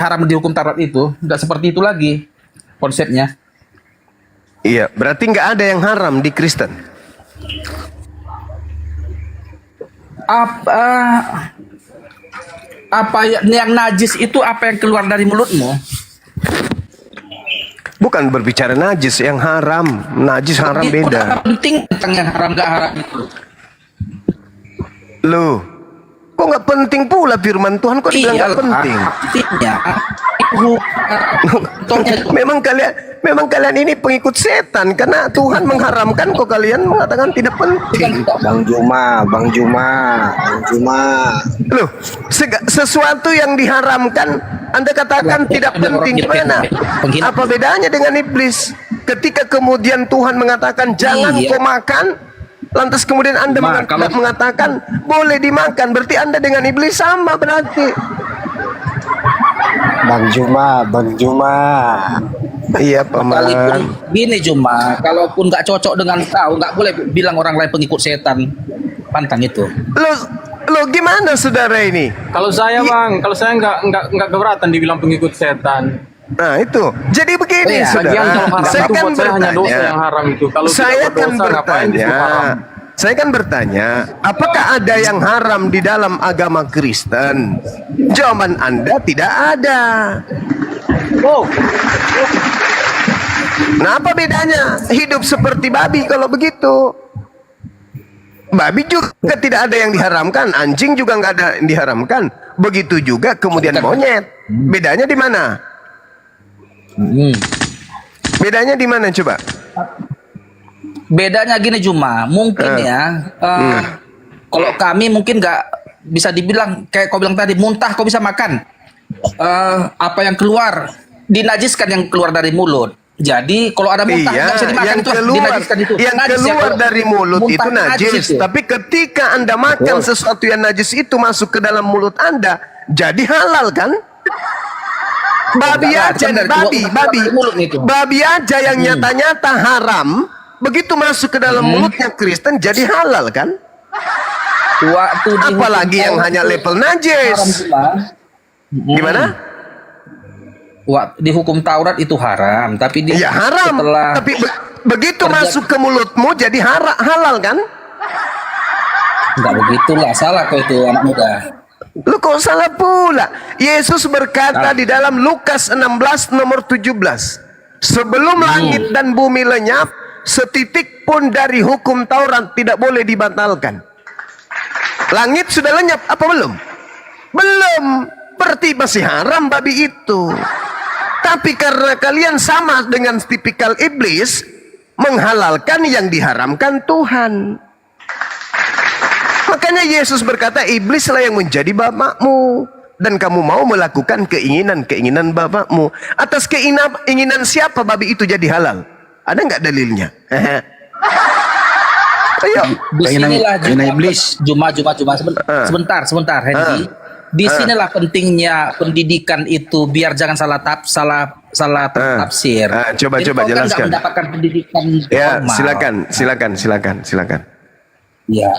haram di hukum Taurat itu nggak seperti itu lagi konsepnya. Iya, berarti nggak ada yang haram di Kristen. Apa yang najis itu apa yang keluar dari mulutmu? Bukan berbicara najis, yang haram. Najis haram beda. Penting tentang yang haram gak haram itu. Loh, kok nggak penting pula firman Tuhan? Kok dibilang nggak penting? Artinya, memang kalian ini pengikut setan, karena Tuhan mengharamkan, kok kalian mengatakan tidak penting. Bang Juma. Loh, sesuatu yang diharamkan Anda katakan tidak penting, gimana? Apa bedanya dengan iblis? Ketika kemudian Tuhan mengatakan jangan kau makan, lantas kemudian Anda mengatakan boleh dimakan, berarti Anda dengan iblis sama berarti. Bang Juma. Iya, Paman. Gini Juma, kalaupun nggak cocok dengan kau, nggak boleh bilang orang lain pengikut setan. Pantang itu. Lo gimana saudara ini? Kalau saya Bang, kalau saya nggak keberatan dibilang pengikut setan. Nah itu, jadi begini saudara. Saya kan bertanya, apakah ada yang haram di dalam agama Kristen? Jawaban Anda tidak ada. Nah, apa bedanya? Hidup seperti babi kalau begitu. Babi juga tidak ada yang diharamkan, anjing juga nggak ada yang diharamkan. Begitu juga kemudian monyet. Bedanya di mana? Bedanya di mana coba? Bedanya gini Juma, mungkin kalau kami mungkin nggak bisa dibilang kayak kau bilang tadi, muntah kau bisa makan. Apa yang keluar dinajiskan, yang keluar dari mulut. Jadi kalau ada muntah nggak bisa dimakan, itu dinajiskan itu. Yang keluar dari mulut itu najis. Tapi ketika Anda makan sesuatu yang najis itu masuk ke dalam mulut Anda, jadi halal kan? Babi aja yang nyata-nyata haram, begitu masuk ke dalam mulutnya Kristen jadi halal kan? Apalagi yang hanya level najis. Gimana? Di hukum Taurat itu haram, tapi haram. Tapi begitu masuk ke mulutmu jadi halal kan? Enggak begitulah, salah kau itu anak muda. Lu kok salah pula? Yesus berkata di dalam Lukas 16 nomor 17, sebelum langit dan bumi lenyap, setitik pun dari hukum Taurat tidak boleh dibatalkan. Langit sudah lenyap apa belum? Belum. Berarti masih haram babi itu. Tapi karena kalian sama dengan tipikal iblis, menghalalkan yang diharamkan Tuhan. Makanya Yesus berkata, iblislah yang menjadi bapakmu, dan kamu mau melakukan keinginan bapakmu. Atas keinginan siapa babi itu jadi halal? Ada nggak dalilnya? Ayo. Disinilah Juma sebentar Henry. Disinilah pentingnya pendidikan itu, biar jangan salah tafsir. Coba jelaskan. Mendapatkan pendidikan. Ya, silakan. Ya.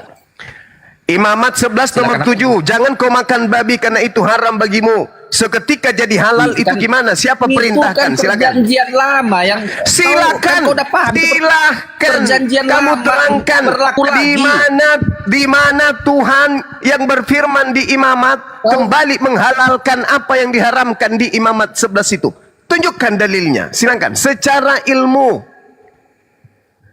Imamat 11 nomor 7, jangan kau makan babi karena itu haram bagimu. Seketika jadi halal itu gimana? Siapa perintahkan? Silakan. Perjanjian lama yang silakan kamu terangkan di mana Tuhan yang berfirman di Imamat kembali menghalalkan apa yang diharamkan di Imamat 11 itu. Tunjukkan dalilnya. Silakan secara ilmu.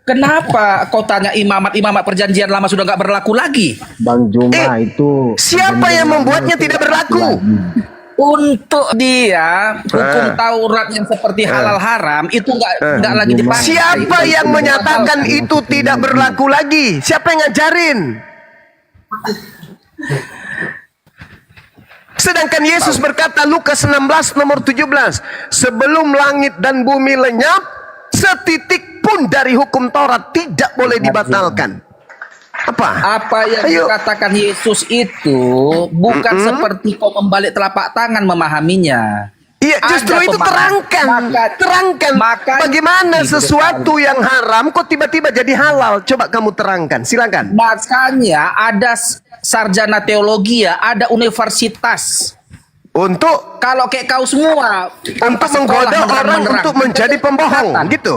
Kenapa kau tanya imamat perjanjian lama sudah nggak berlaku lagi? Bang Juma itu siapa yang membuatnya tidak berlaku? Untuk dia hukum Taurat yang seperti halal haram itu nggak lagi dipakai. Siapa yang menyatakan itu tidak berlaku lagi? Siapa yang ngajarin? Sedangkan Yesus berkata Lukas 16 nomor 17, sebelum langit dan bumi lenyap, setitik pun dari hukum Taurat tidak boleh dibatalkan. Apa yang dikatakan Yesus itu bukan seperti kau membalik telapak tangan memahaminya. Iya, justru itu terangkan. Bagaimana sesuatu yang haram kok tiba-tiba jadi halal? Coba kamu terangkan, silakan. Makanya ada sarjana teologi, ada universitas. Untuk Kalau kayak kau semua tanpa untuk sekolah menggoda orang menerang-menerang, untuk menjadi pembohong, Kesesatan. gitu.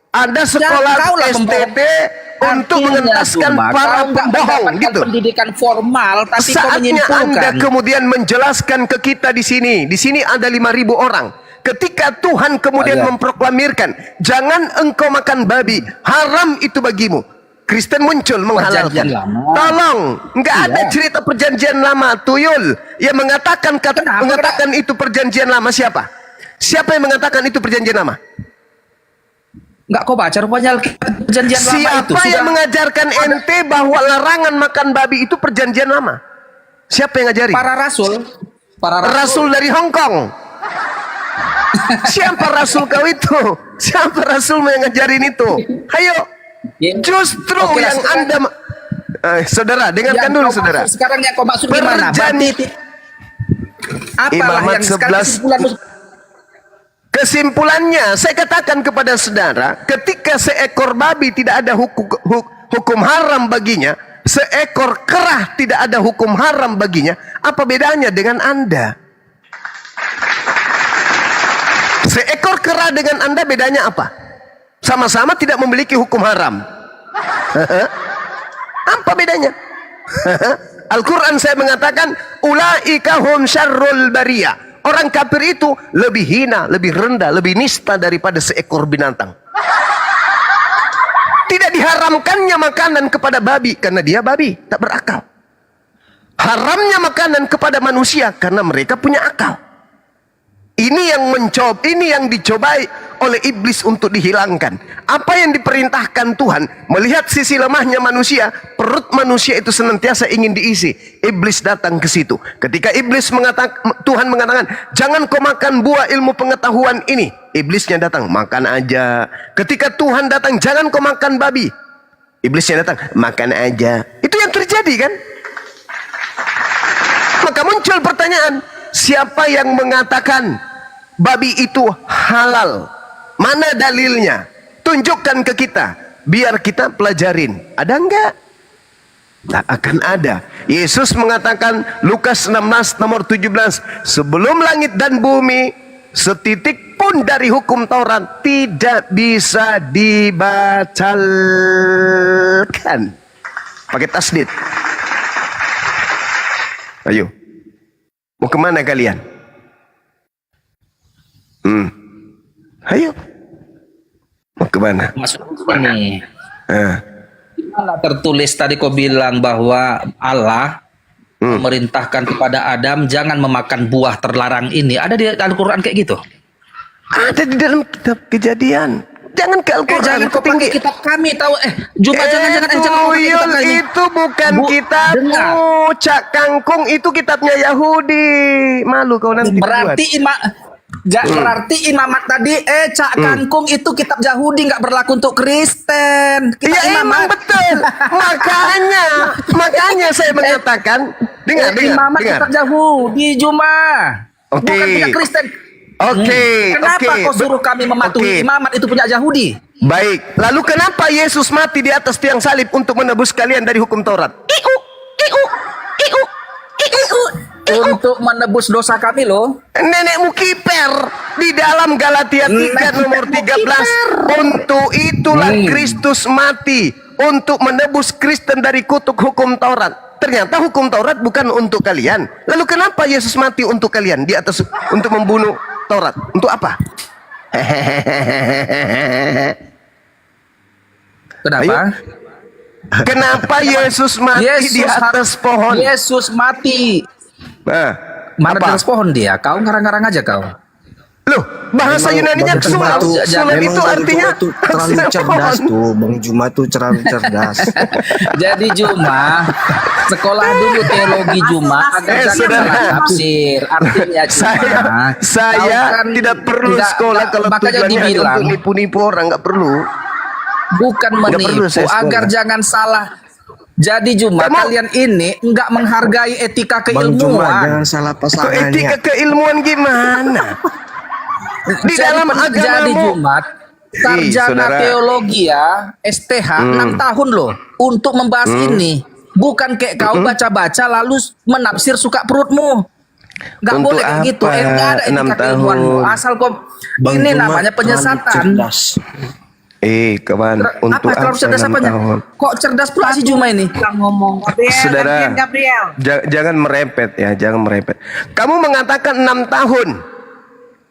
Ada sekolah kau lah STT pembohong. untuk Artinya mengentaskan cuma para kau nggak pembohong, mendapatkan gitu. pendidikan formal, tapi kau Saatnya menyimpulkan. Anda kemudian menjelaskan ke kita di sini. Di sini ada 5.000 orang. Ketika Tuhan kemudian Oh, iya. memproklamirkan, jangan engkau makan babi, haram itu bagimu. Kristen muncul menghalalkan. Perjanjian lama. Tolong, nggak Iya. ada cerita perjanjian lama, tuyul. Yang mengatakan Kenapa? mengatakan itu perjanjian lama siapa? Siapa yang mengatakan itu perjanjian lama? Nggak kau baca rupanya Alkitab perjanjian lama itu. Siapa yang mengajarkan ente bahwa larangan makan babi itu perjanjian lama? Siapa yang ngajari? Para rasul. Rasul dari Hong Kong. Siapa rasul kau itu? Siapa rasul yang ngajarin itu? Ayo. Ya. Justru Oke lah, yang sekarang- Anda saudara, dengarkan Yang dulu kau saudara. maksud sekarang yang kau maksud gimana? Apalah Imamat yang sekarang 11. kesimpulanmu? Kesimpulannya, saya katakan kepada saudara, ketika seekor babi tidak ada hukum haram baginya, seekor kerah tidak ada hukum haram baginya, apa bedanya dengan Anda? Seekor kerah dengan Anda bedanya apa? Sama-sama tidak memiliki hukum haram. Apa bedanya? Al-Quran saya mengatakan, ulaika hum syarrul bariyah. Orang kafir itu lebih hina, lebih rendah, lebih nista daripada seekor binatang. Tidak diharamkannya makanan kepada babi karena dia babi, tak berakal. Haramnya makanan kepada manusia karena mereka punya akal. Ini yang dicobai oleh iblis untuk dihilangkan. Apa yang diperintahkan Tuhan, melihat sisi lemahnya manusia, perut manusia itu senantiasa ingin diisi. Iblis datang ke situ. Ketika Tuhan mengatakan, jangan kau makan buah ilmu pengetahuan ini. Iblisnya datang, makan aja. Ketika Tuhan datang, jangan kau makan babi. Iblisnya datang, makan aja. Itu yang terjadi kan? Maka muncul pertanyaan, siapa yang mengatakan babi itu halal? Mana dalilnya? Tunjukkan ke kita, biar kita pelajarin. Ada enggak? Tak akan ada. Yesus mengatakan, Lukas 16 nomor 17, sebelum langit dan bumi, setitik pun dari hukum Taurat tidak bisa dibatalkan. Pakai tasdid. Ayo, mau kemana kalian? Ayo, mau kemana? Maksud ini. Di mana tertulis tadi kau bilang bahwa Allah memerintahkan kepada Adam jangan memakan buah terlarang ini. Ada di Al-Quran kayak gitu? Ada di dalam kitab Kejadian. Jangan ke Al-Quran. Jangan kau pakai kitab kami tahu. Jumpa jangan kau pakai kitab kami. Itu bukan kitab dengar. Cak Kangkung, itu kitabnya Yahudi. Malu kau nanti Berarti berarti imamat tadi Cak Kangkung itu kitab Yahudi, nggak berlaku untuk Kristen. Kitab ya emang betul. makanya saya mengatakan, dengar. Imamat kitab Yahudi Juma. Oke. Bukan punya Kristen. Kenapa kau suruh kami mematuhi imamat itu punya Yahudi? Baik. Lalu kenapa Yesus mati di atas tiang salib untuk menebus kalian dari hukum Taurat? Untuk menebus dosa kami loh. Nenekmu kiper di dalam Galatia 3 nomor 13. Untuk itulah Kristus mati, untuk menebus Kristen dari kutuk hukum Taurat. Ternyata hukum Taurat bukan untuk kalian. Lalu kenapa Yesus mati untuk kalian di atas untuk membunuh Taurat? Untuk apa? Kenapa? Ayo. Kenapa Yesus mati di atas pohon? Yesus mati. Mana di atas pohon dia? Kau ngarang-ngarang aja kau. Loh, bahasa Yunaninya sulap. Sulap itu artinya tuh terlalu cerdas tuh, Bang Juma tuh terlalu cerdas. Jadi Juma, sekolah dulu teologi Juma agar jangan salah tafsir. Artinya Juma, saya tidak perlu sekolah kalau tujuannya untuk nipu-nipu orang, nggak perlu. Bukan menipu, agar jangan salah. Jadi Juma, kalian ini enggak menghargai etika Bang keilmuan. Juma, jangan salah pasangannya. Etika keilmuan gimana? Di dalam agama. Jadi Jumat, sarjana teologi ya, STH 6 tahun loh untuk membahas ini. Bukan kayak kau baca-baca lalu menafsir suka perutmu. Nggak Untuk boleh kayak gitu. apa Nggak ada 6 etika keilmuanmu. tahun? Asal kok Bang ini Juma namanya terlalu penyesatan. cerdas. Kawan, untuk Apa terlalu cerdas 6 apanya? tahun? Kok cerdas pula si Juma ini? ngomong. Gabriel, Saudara, Gabriel. jangan merepet ya, jangan merepet. Kamu mengatakan 6 tahun.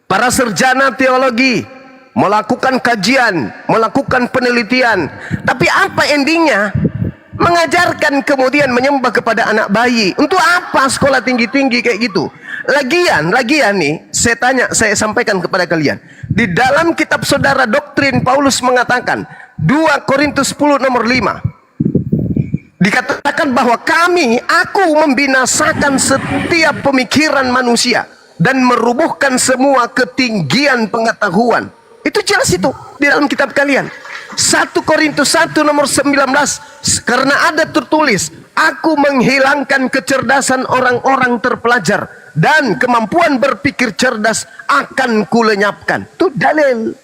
Para sarjana teologi melakukan kajian, melakukan penelitian. Tapi apa endingnya? Mengajarkan kemudian menyembah kepada anak bayi. Untuk apa sekolah tinggi-tinggi kayak gitu? Lagian nih, saya sampaikan kepada kalian. Di dalam kitab saudara doktrin Paulus mengatakan 2 Korintus 10 nomor 5. Dikatakan bahwa aku membinasakan setiap pemikiran manusia dan merubuhkan semua ketinggian pengetahuan. Itu jelas itu di dalam kitab kalian. 1 Korintus 1 nomor 19, karena ada tertulis, aku menghilangkan kecerdasan orang-orang terpelajar dan kemampuan berpikir cerdas akan kulenyapkan. Itu dalil.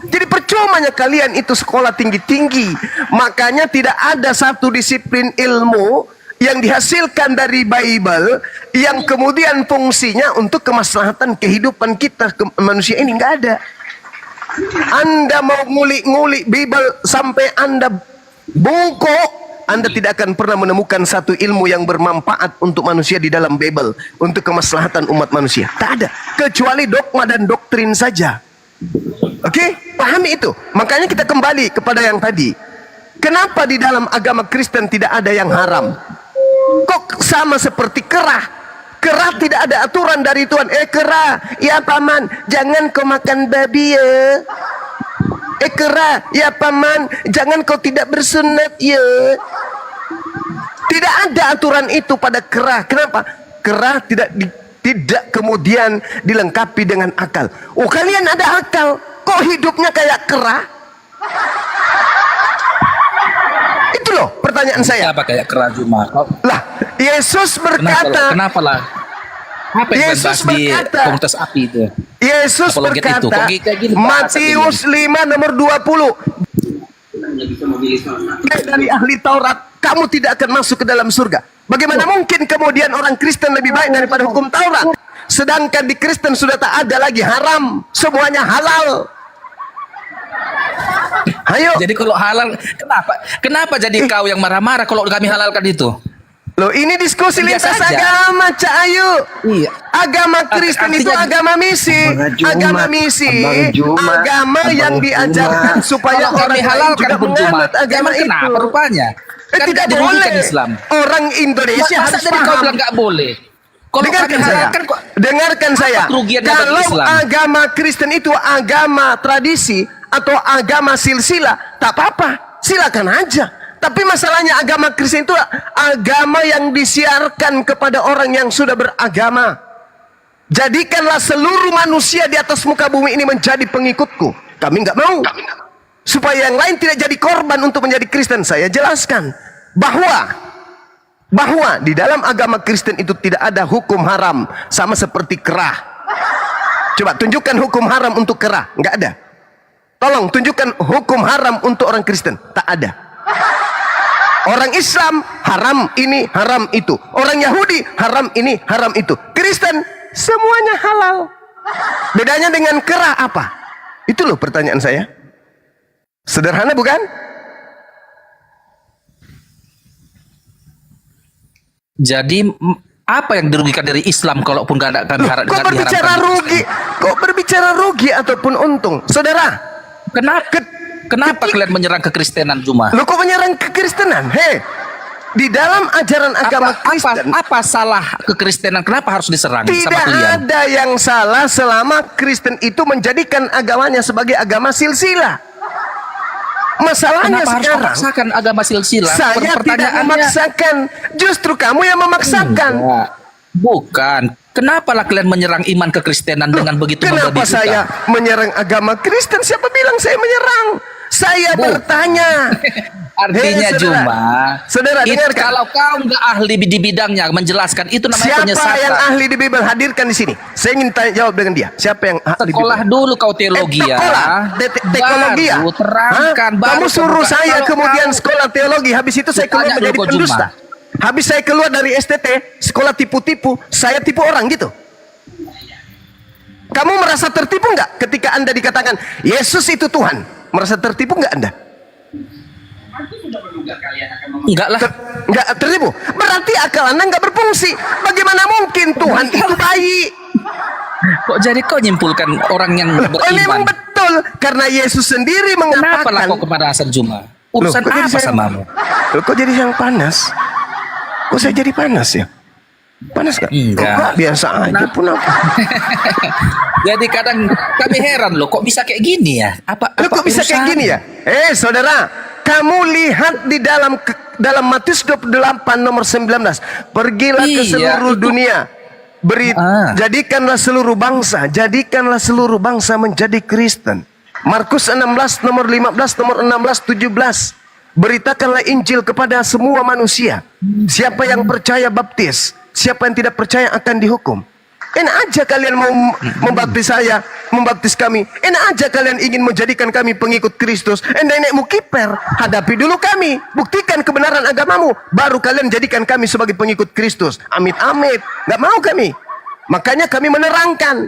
Jadi percumanya kalian itu sekolah tinggi-tinggi. Makanya tidak ada satu disiplin ilmu yang dihasilkan dari Bible yang kemudian fungsinya untuk kemaslahatan kehidupan kita manusia ini. Nggak ada. Anda mau ngulik-ngulik Bible sampai Anda bungkuk, Anda tidak akan pernah menemukan satu ilmu yang bermanfaat untuk manusia di dalam Bible, untuk kemaslahatan umat manusia. Tak ada, kecuali dogma dan doktrin saja. Oke, pahami itu. Makanya kita kembali kepada yang tadi. Kenapa di dalam agama Kristen tidak ada yang haram? Kok sama seperti kerah? Kerah tidak ada aturan dari Tuhan. Kerah, ya paman, jangan kau makan babi ya. Kerah, ya paman, jangan kau tidak bersunat ya. Tidak ada aturan itu pada kerah. Kenapa? Kerah tidak kemudian dilengkapi dengan akal. Oh, kalian ada akal, kok hidupnya kayak kerah? Itu loh pertanyaan saya. Apa kayak kerah Juma? Lah, Yesus berkata, Kenapa lah? Apa yang Yesus bahas di berkata, komunitas api itu? Yesus Apologet berkata, itu. Kok kayak gini Matius 5 nomor 20, dari ahli Taurat, kamu tidak akan masuk ke dalam surga. Bagaimana mungkin kemudian orang Kristen lebih baik daripada hukum Taurat? Sedangkan di Kristen sudah tak ada lagi haram, semuanya halal. Ayo. Jadi kalau halal, kenapa jadi kau yang marah-marah kalau kami halalkan itu? Loh, ini diskusi Biasa lintas saja. agama, Cak Ayu. Iya. Agama Kristen itu Artinya- agama misi. Abang Jumat, Agama misi. Abang Jumat, Agama Abang yang diajarkan Jumat. supaya Kalau orang kami lain halalkan juga pun Juma, menganut agama emang itu. kenapa rupanya? Kan Tidak tidak dirugikan boleh. Islam. Orang Indonesia Masa harus dari kau paham. bilang nggak boleh? Kalau Dengarkan kami saya. halalkan kok Dengarkan saya. kerugiannya bagi Kalau Islam? agama Kristen itu agama tradisi atau agama silsilah, tak apa-apa. Silakan aja. Tapi masalahnya agama Kristen itu agama yang disiarkan kepada orang yang sudah beragama. Jadikanlah seluruh manusia di atas muka bumi ini menjadi pengikutku. Kami nggak mau. Supaya yang lain tidak jadi korban untuk menjadi Kristen. Saya jelaskan bahwa di dalam agama Kristen itu tidak ada hukum haram sama seperti kerah. Coba tunjukkan hukum haram untuk kerah. Nggak ada. Tolong tunjukkan hukum haram untuk orang Kristen. Tak ada. Orang Islam haram ini, haram itu. Orang Yahudi haram ini, haram itu. Kristen semuanya halal. Bedanya dengan kerah apa? Itu loh pertanyaan saya. Sederhana bukan? Jadi apa yang dirugikan dari Islam kalaupun nggak ada kami harap? Kok berbicara rugi? Kok berbicara rugi ataupun untung? Saudara, Kenapa kalian menyerang kekristenan Juma? lo kok menyerang kekristenan? Hei, di dalam ajaran agama Kristen Apa salah kekristenan? Kenapa harus diserang sama tidak kalian? ada yang salah selama Kristen itu menjadikan agamanya sebagai agama silsilah. Masalahnya Kenapa harus sekarang memaksakan agama silsilah? saya tidak Pertanyaannya- memaksakan, justru kamu yang memaksakan. Enggak. Bukan. Kenapa lah kalian menyerang iman kekristenan dengan begitu Kenapa membabi buta? saya menyerang agama Kristen? Siapa bilang saya menyerang? Saya bertanya. Artinya Hei, saudara. Juma, Saudara, dengarkan. kalau kau nggak ahli di bidangnya menjelaskan itu namanya Siapa penyesatan. yang ahli di Bible hadirkan di sini? Saya ingin tanya jawab dengan dia. Siapa yang ahli Sekolah Bible? dulu kau teologi ya. Teologi ya? Baru terangkan. Hah? Baru Kamu suruh terbuka. saya Kalau kemudian kau- sekolah teologi. Habis itu saya keluar Tanya menjadi dulu kau, pendusta. Juma. Habis saya keluar dari STT, sekolah tipu-tipu, saya tipu orang gitu. Kamu merasa tertipu nggak ketika Anda dikatakan Yesus itu Tuhan? Merasa tertipu nggak Anda? Enggak lah. Nggak tertipu. Berarti akal Anda nggak berfungsi. Bagaimana mungkin Tuhan itu baik? Kok jadi kau nyimpulkan orang yang Memang beriman? betul, karena Yesus sendiri Kenapa lah mengatakan. kau kepanasan Juma? Urusan Loh, kok jadi apa saya- samamu? Loh, kok jadi yang panas? Kok saya jadi panas ya? Panas gak? Enggak. Kok biasa aja pun aku. Jadi kadang kami heran loh, kok bisa kayak gini ya? Loh, kok bisa kayak gini ya? Saudara, kamu lihat di dalam Matius 28 nomor 19. Pergilah ke Iya, seluruh itu. dunia. Jadikanlah seluruh bangsa menjadi Kristen. Markus 16 nomor 15 nomor 16 17. Beritakanlah Injil kepada semua manusia. Siapa yang percaya baptis, siapa yang tidak percaya akan dihukum. Enak aja kalian mau membaptis kami. Enak aja kalian ingin menjadikan kami pengikut Kristus. Nenek kiper, hadapi dulu kami. Buktikan kebenaran agamamu. Baru kalian jadikan kami sebagai pengikut Kristus. Amit-amit. Gak mau kami. Makanya kami menerangkan.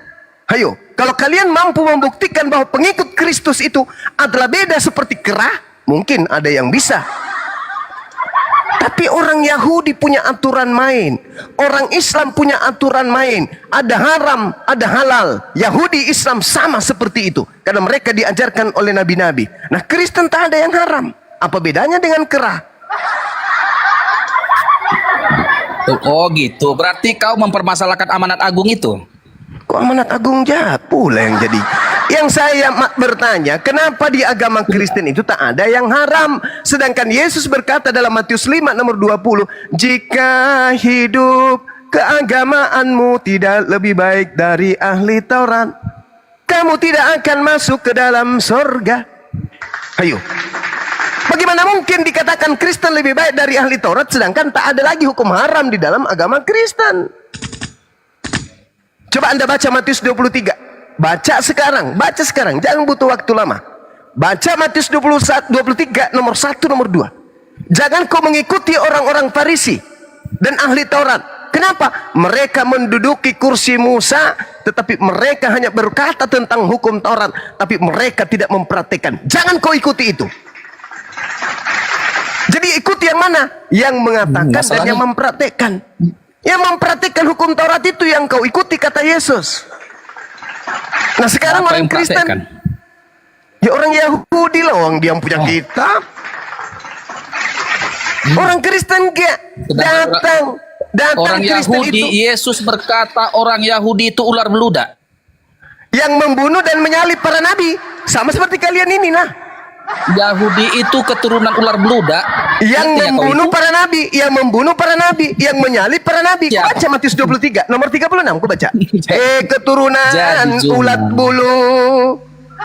Ayo, kalau kalian mampu membuktikan bahwa pengikut Kristus itu adalah beda seperti kera, mungkin ada yang bisa. Tapi orang Yahudi punya aturan main. Orang Islam punya aturan main. Ada haram, ada halal. Yahudi, Islam sama seperti itu. Karena mereka diajarkan oleh nabi-nabi. Nah, Kristen tak ada yang haram. Apa bedanya dengan kera? Oh gitu, berarti kau mempermasalahkan amanat agung itu? Kok amanat agung jahat pula yang jadi? Yang saya bertanya, kenapa di agama Kristen itu tak ada yang haram? Sedangkan Yesus berkata dalam Matius 5 nomor 20, jika hidup keagamaanmu tidak lebih baik dari ahli Taurat, kamu tidak akan masuk ke dalam surga. Ayo, bagaimana mungkin dikatakan Kristen lebih baik dari ahli Taurat, sedangkan tak ada lagi hukum haram di dalam agama Kristen? Coba Anda baca Matius 23. Baca sekarang, jangan butuh waktu lama. Baca Matius 23 nomor 1 nomor 2. Jangan kau mengikuti orang-orang Farisi dan ahli Taurat. Kenapa? Mereka menduduki kursi Musa, tetapi mereka hanya berkata tentang hukum Taurat, tapi mereka tidak mempraktikkan. Jangan kau ikuti itu. Jadi ikuti yang mana? Yang mengatakan dan yang mempraktikkan. Yang mempraktikkan hukum Taurat itu yang kau ikuti, kata Yesus. Nah sekarang Apa orang yang Kristen, praktekkan? ya orang Yahudi lah, orang dia yang punya kitab. Orang Kristen gak datang Orang Kristen Yahudi, itu Yesus berkata orang Yahudi itu ular beludak. yang membunuh dan menyalib para nabi, sama seperti kalian ini nah. Yahudi itu keturunan ular beludak. Yang Ngerti ya kau membunuh itu? para nabi, yang membunuh para nabi, yang menyalip para nabi. Kau Siapa? baca Matius 23 nomor 36, kau baca. Keturunan Jadi, Juma. ulat bulu,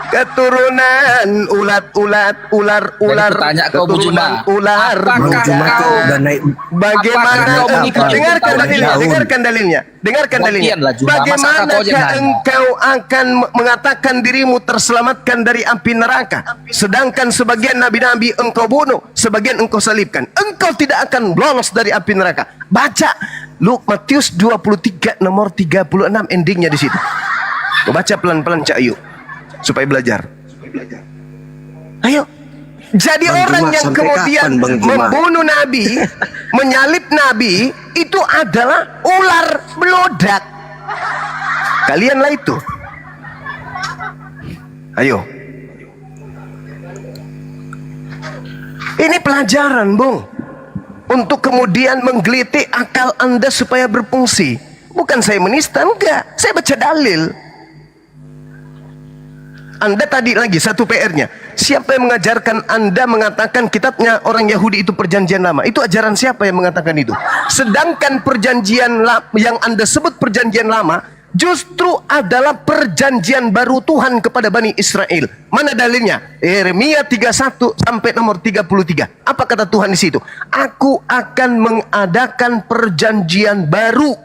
keturunan ulat-ulat, ular-ular, Jadi tanya kau, Bu keturunan Juma, ular. apakah Bang Juma kau- tuh udah naik. Bagaimana Apakah kau mengikuti dengarkan hukum dalilnya, Taurat? dengarkan dalilnya, dengarkan dalilnya. Bagian lah, Juma. Masa kau Bagaimanakah jangan engkau akan mengatakan dirimu terselamatkan dari api neraka, sedangkan sebagian nabi-nabi engkau bunuh, sebagian engkau salibkan. Engkau tidak akan lolos dari api neraka. Baca Matius 23 nomor 36, endingnya di situ. Kau baca pelan-pelan Cak Ayu supaya belajar. Ayo. Jadi Bang orang Juma, yang sampai kemudian kapan, Bang Juma? membunuh nabi, menyalip nabi, itu adalah ular beludak. Kalianlah itu. Ayo. Ini pelajaran, Bung. Untuk kemudian menggelitik akal Anda supaya berfungsi. Bukan saya menista, enggak. Saya baca dalil. Anda tadi lagi satu PR-nya. Siapa yang mengajarkan Anda mengatakan kitabnya orang Yahudi itu perjanjian lama? Itu ajaran siapa yang mengatakan itu? Sedangkan perjanjian yang Anda sebut perjanjian lama justru adalah perjanjian baru Tuhan kepada Bani Israel. Mana dalilnya? Yeremia 31 sampai nomor 33. Apa kata Tuhan di situ? Aku akan mengadakan perjanjian baru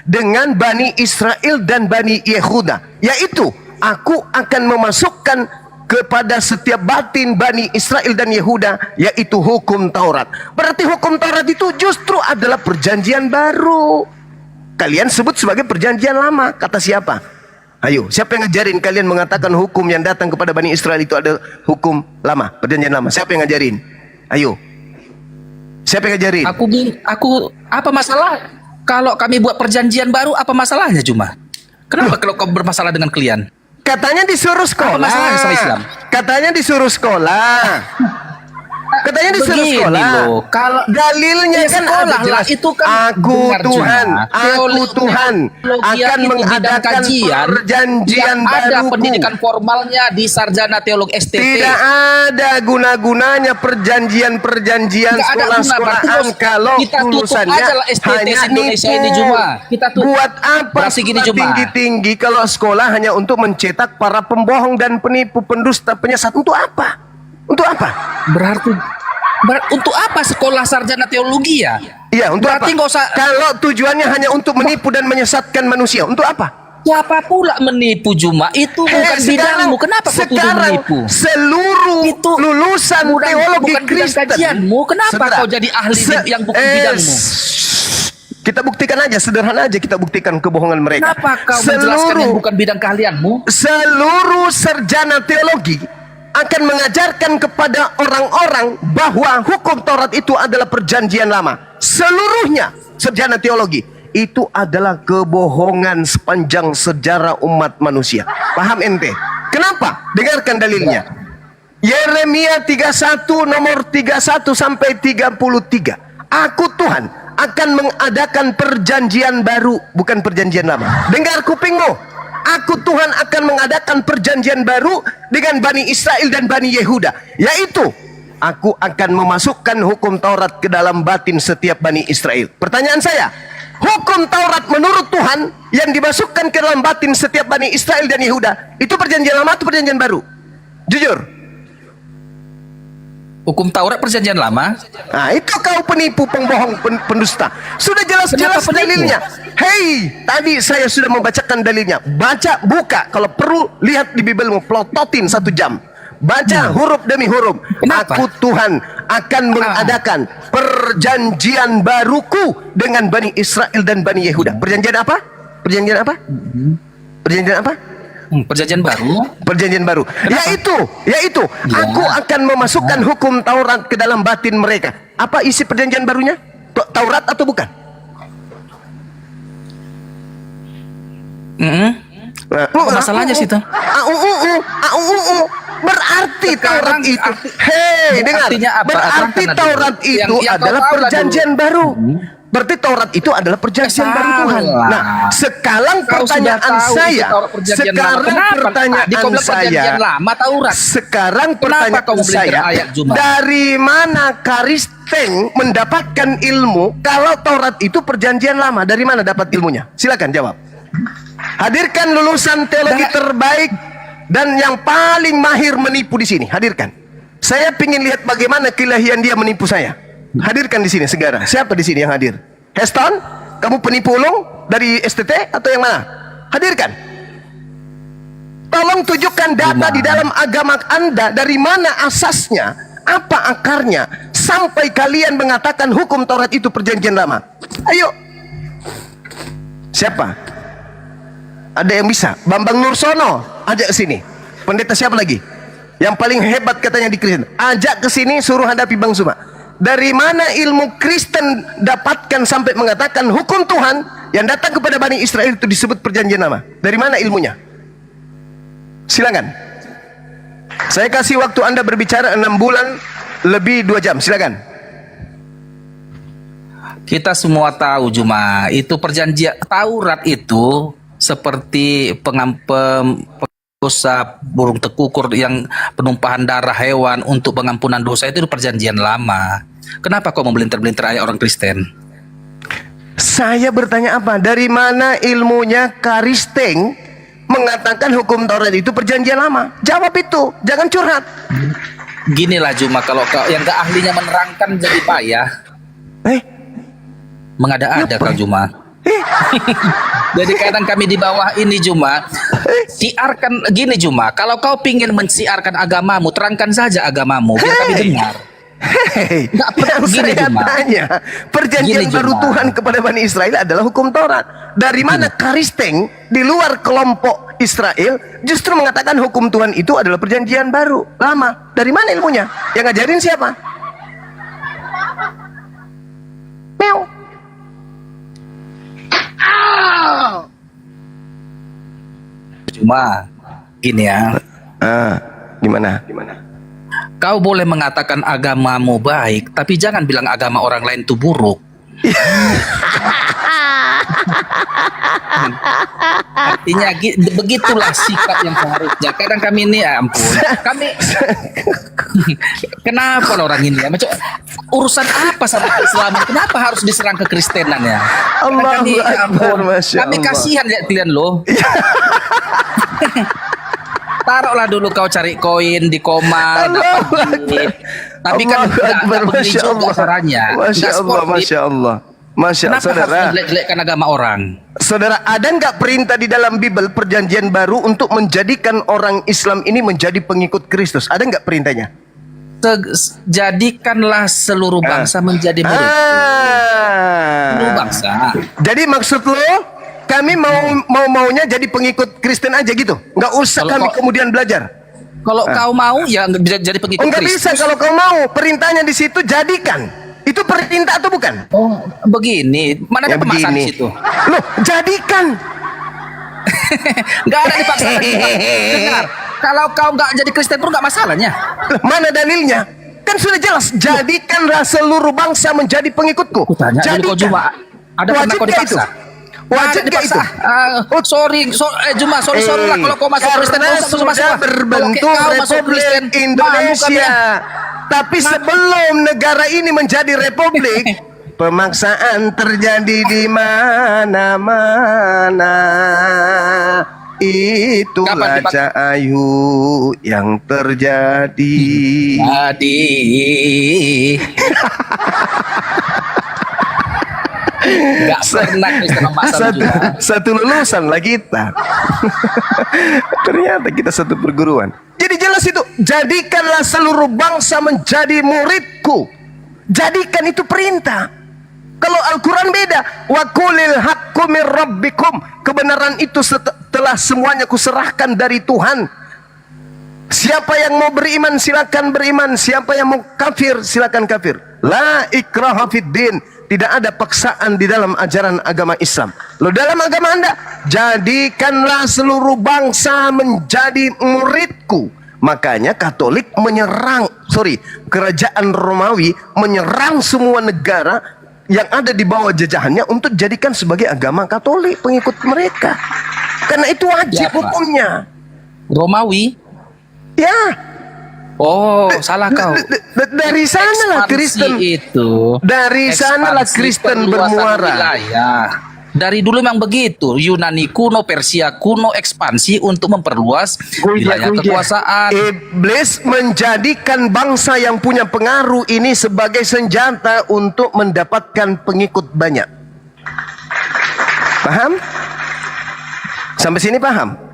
dengan Bani Israel dan Bani Yehuda, yaitu aku akan memasukkan kepada setiap batin Bani Israel dan Yehuda, yaitu hukum Taurat. Berarti hukum Taurat itu justru adalah perjanjian baru. Kalian sebut sebagai perjanjian lama. Kata siapa? Ayo, siapa yang ngajarin kalian mengatakan hukum yang datang kepada Bani Israel itu ada hukum lama, perjanjian lama? Siapa yang ngajarin? Ayo. Siapa yang ngajarin? Aku apa masalah kalau kami buat perjanjian baru, apa masalahnya Juma? Kenapa kalau kau bermasalah dengan kalian? Katanya disuruh sekolah. Apa masalahnya sama Islam? Katanya disuruh sekolah. Katanya disuruh Begini sekolah. loh, kalau dalilnya ya kan sekolah ada lah, jelas. itu kan Aku dengar Tuhan, Juma. aku Teologi- Tuhan teologi akan itu bidang mengadakan kajian perjanjian yang ada baruku. pendidikan formalnya di sarjana teologi STT. Tidak ada guna-gunanya perjanjian-perjanjian Nggak ada guna, sekolah-sekolahan berarti kalau kita tutup lulusannya aja lah STT hanya Indonesia nipu. ini, Juma. Kita tutup. Buat apa Berarti gini, sekolah Juma. tinggi-tinggi kalau sekolah hanya untuk mencetak para pembohong dan penipu, pendusta, penyesat? Untuk apa? Untuk apa? Berarti untuk apa sekolah sarjana teologi ya? Iya, untuk Berarti apa? nggak usah. Kalau tujuannya hanya untuk menipu dan menyesatkan manusia, untuk apa? Siapa pula menipu Juma? Itu bukan bidangmu. Kenapa kau tuduh sekarang menipu? seluruh Itu lulusan teologi bukan bidang Kristen. kajianmu. Kenapa Saudara, kau jadi ahli yang bukan bidangmu? Kita buktikan aja, sederhana aja kita buktikan kebohongan mereka. Kenapa kau menjelaskan yang bukan bidang keahlianmu? Seluruh sarjana teologi akan mengajarkan kepada orang-orang bahwa hukum Taurat itu adalah perjanjian lama. Seluruhnya sarjana teologi itu adalah kebohongan sepanjang sejarah umat manusia. Paham ente? Kenapa? Dengarkan dalilnya. Yeremia 31 nomor 31 sampai 33. Aku Tuhan akan mengadakan perjanjian baru, bukan perjanjian lama. Dengar kupingmu. Aku Tuhan akan mengadakan perjanjian baru dengan Bani Israel dan Bani Yehuda, yaitu aku akan memasukkan hukum Taurat ke dalam batin setiap Bani Israel. Pertanyaan saya, hukum Taurat menurut Tuhan yang dimasukkan ke dalam batin setiap Bani Israel dan Yehuda, itu perjanjian lama atau perjanjian baru? Jujur. Hukum Taurat perjanjian lama. Nah, itu kau penipu, pembohong, pendusta. Sudah jelas-jelas Kenapa penipu? dalilnya. Hei, tadi saya sudah membacakan dalilnya. Baca, buka. Kalau perlu, lihat di Bibelmu. Plototin 1 jam. Baca huruf demi huruf. Kenapa? Aku Tuhan akan mengadakan perjanjian baruku dengan Bani Israel dan Bani Yehuda. Perjanjian apa? Perjanjian apa? Perjanjian apa? Perjanjian baru. Perjanjian baru. Yaitu Ya. aku akan memasukkan hukum Taurat ke dalam batin mereka. Apa isi perjanjian barunya? Taurat atau bukan? Apa masalahnya sih itu? Berarti Taurat Sekarang itu. arti- Hei, dengar. artinya apa? Berarti Terangkan Taurat dulu. itu Yang kau adalah tahu lah perjanjian baru. Berarti Taurat itu adalah perjanjian baru Tuhan. Salah. Nah, sekarang Kau sudah pertanyaan tahu saya, isi Taurat perjanjian lama. sekarang Kenapa? Tadi kau pertanyaan bilang perjanjian saya, lama Taurat. sekarang Kenapa kau pertanyaan membeli saya, ayat Juma? dari mana Karisteng mendapatkan ilmu kalau Taurat itu perjanjian lama? Dari mana dapat ilmunya? Silakan jawab. Hadirkan lulusan teologi terbaik dan yang paling mahir menipu di sini. Hadirkan. Saya ingin lihat bagaimana keilahian dia menipu saya. Hadirkan di sini segera. Siapa di sini yang hadir? Heston, kamu penipu ulung dari STT atau yang mana? Hadirkan. Tolong tunjukkan data di dalam agama Anda, dari mana asasnya, apa akarnya, sampai kalian mengatakan hukum Taurat itu perjanjian lama. Ayo. Siapa? Ada yang bisa? Bambang Nursono, ajak ke sini. Pendeta siapa lagi? Yang paling hebat katanya di Kristen. Ajak ke sini, suruh hadapi Bang Suma. Dari mana ilmu Kristen dapatkan sampai mengatakan hukum Tuhan yang datang kepada Bani Israel itu disebut perjanjian lama? Dari mana ilmunya? Silakan. Saya kasih waktu Anda berbicara 6 bulan lebih 2 jam. Silakan. Kita semua tahu Juma, itu perjanjian Taurat itu seperti dosa burung tekukur yang penumpahan darah hewan untuk pengampunan dosa itu perjanjian lama. Kenapa kau membelinter-belinter ayat orang Kristen? Saya bertanya apa? Dari mana ilmunya Karisteng mengatakan hukum Taurat itu perjanjian lama? Jawab itu, jangan curhat. Ginilah Juma, kalau kau yang gak ahlinya menerangkan jadi payah. Mengada-ada kau Juma. Jadi kadang kami di bawah ini Juma, siarkan gini Juma. Kalau kau pingin mensiarkan agamamu, terangkan saja agamamu biar kami dengar. Hei, Nggak, yang gini, saya Juma. tanya, perjanjian Gini, baru Juma. Tuhan kepada Bani Israel adalah hukum Taurat. Dari mana Karisteng di luar kelompok Israel justru mengatakan hukum Tuhan itu adalah perjanjian baru lama? Dari mana ilmunya? Yang ngajarin siapa? Meow. Cuma gini ya, Gimana? kau boleh mengatakan agamamu baik, tapi jangan bilang agama orang lain itu buruk. Artinya begitulah sikap yang seharusnya. Kadang kami ini, ya ampun, kami kenapa orang ini ya? Macam urusan apa sama keislaman? Kenapa harus diserang kekristenan ya? Kadang Allahu kami, ya Akbar, ampun, Masya kami Allah. kasihan lihat kalian loh. Taruhlah dulu kau cari koin di koma, Allahu dapat duit. Tapi kan Allahu nggak Akbar, begini Masya juga Allah. caranya. Masya Nggak Allah, sportif. Masya Allah. Masya Allah, Kenapa harus saudara. menjelek-jelekkan agama orang? Saudara, ada nggak perintah di dalam Bible perjanjian baru untuk menjadikan orang Islam ini menjadi pengikut Kristus? Ada nggak perintahnya? Jadikanlah seluruh bangsa menjadi murid. Seluruh bangsa. Jadi maksud lo, kami maunya jadi pengikut Kristen aja gitu? Nggak usah Kalau kami kau- kemudian belajar? Kalau kau mau ya bisa jadi pengikut Oh, nggak bisa Kristus. kalau kau mau. Perintahnya di situ jadikan. Itu perintah atau bukan? Oh, begini. Mana ada Ya pemaksaan di begini. situ? Loh, jadikan. Nggak ada dipaksaan. Dengar. Kalau kau nggak jadi Kristen pun nggak masalahnya. Loh, mana dalilnya? Kan sudah jelas. Jadikanlah seluruh bangsa menjadi pengikutku. Aku tanya dulu kau Juma. Ada pernah Wajib kau nggak dipaksa? Wajib Ada nggak itu? dipaksa. Juma, sorry lah kalau kau masuk Kristen Karena kau masuk sudah masalah. berbentuk Kalau kau masuk Kristen, Republik malu kami Indonesia. ya. Tapi sebelum negara ini menjadi republik, pemaksaan terjadi di mana-mana. Kapan Itulah dipak- Cahayu yang terjadi. Jadi nggak pernah Kristen memaksa satu, juga. satu lulusan lah kita. Ternyata kita satu perguruan. Jadi jelas itu, jadikanlah seluruh bangsa menjadi muridku. Jadikan itu perintah. Kalau Al-Quran beda. Wa qulil haqqu mir rabbikum. Kebenaran itu setelah semuanya kuserahkan dari Tuhan. Siapa yang mau beriman silakan beriman, siapa yang mau kafir silakan kafir. La ikraha fid din. Tidak ada paksaan di dalam ajaran agama Islam. Lo dalam agama Anda, jadikanlah seluruh bangsa menjadi muridku. Makanya Katolik kerajaan Romawi menyerang semua negara yang ada di bawah jajahannya untuk jadikan sebagai agama Katolik pengikut mereka. Karena itu wajib Ya, Pak. hukumnya. Romawi. Ya, Oh, salah kau. dari sanalah Ekspansi Kristen. itu. Dari sanalah Ekspansi Kristen perluasan bermuara. wilayah. Dari dulu memang begitu. Yunani kuno, Persia kuno, ekspansi untuk memperluas wilayah kekuasaan. Iblis menjadikan bangsa yang punya pengaruh ini sebagai senjata untuk mendapatkan pengikut banyak. Paham? Sampai sini paham?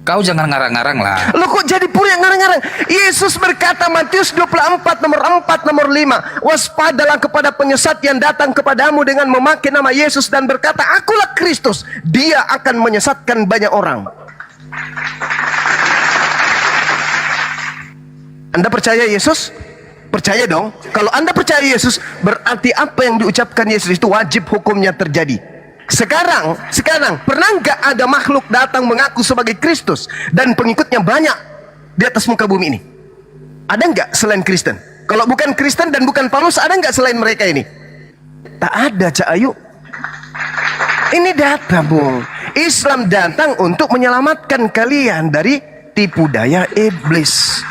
Kau jangan ngarang-ngarang lah. Lo kok jadi pura yang ngarang-ngarang? Yesus berkata Matius 24 nomor 4 nomor 5, waspadalah kepada penyesat yang datang kepadamu dengan memakai nama Yesus dan berkata, akulah Kristus. Dia akan menyesatkan banyak orang. Anda percaya Yesus? Percaya dong. Kalau Anda percaya Yesus, berarti apa yang diucapkan Yesus itu wajib hukumnya terjadi. Sekarang, pernah nggak ada makhluk datang mengaku sebagai Kristus dan pengikutnya banyak di atas muka bumi ini? Ada nggak selain Kristen? Kalau bukan Kristen dan bukan Paulus, ada nggak selain mereka ini? Tak ada, Cak Ayu. Ini data, Bung. Islam datang untuk menyelamatkan kalian dari tipu daya iblis.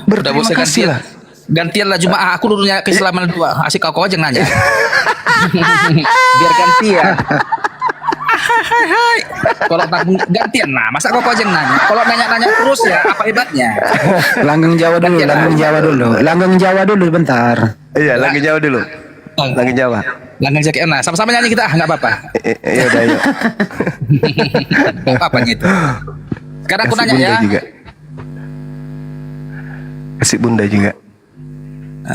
Udah bosan gantian. lah. Gantian lah Jumaah. Aku dulunya keislaman dua. Asik kau aja yang nanya. Biar gantian. Hai. Kalau gantian lah. Masa kau aja yang nanya? Kalau nanya-nanya terus ya apa hebatnya? Langgeng Jawa dulu, Gantian langgeng aja. Jawa dulu, langgeng Jawa dulu bentar. Iya, lagi Jawa dulu. Lagi Jawa. Langgeng jaket. Nah, sama-sama nyanyi kita. Nggak apa-apa. Iya udah, yuk. Nggak apa-apa gitu. Sekarang aku Kasih nanya bunda ya. juga. Kasih bunda juga.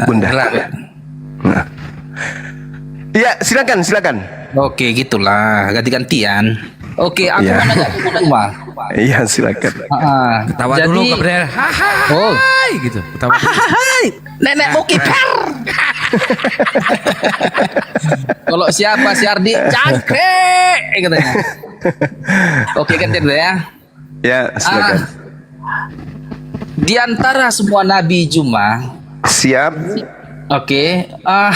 Bunda. Lah, ya. Nah. Ya, silakan. Oke, gitulah ganti-gantian. Oke, aku Ya. mana nggak ke rumah. Iya, silakan. Ketawa Jadi, dulu Kak Bril. Oh, Hai gitu. Ketawa dulu. hai, nenek mau kiper. Kalau siapa si Ardi cangkrik katanya. Oke, gantian dulu ya. Ya, silakan. Di antara semua nabi Juma, Siap. oke,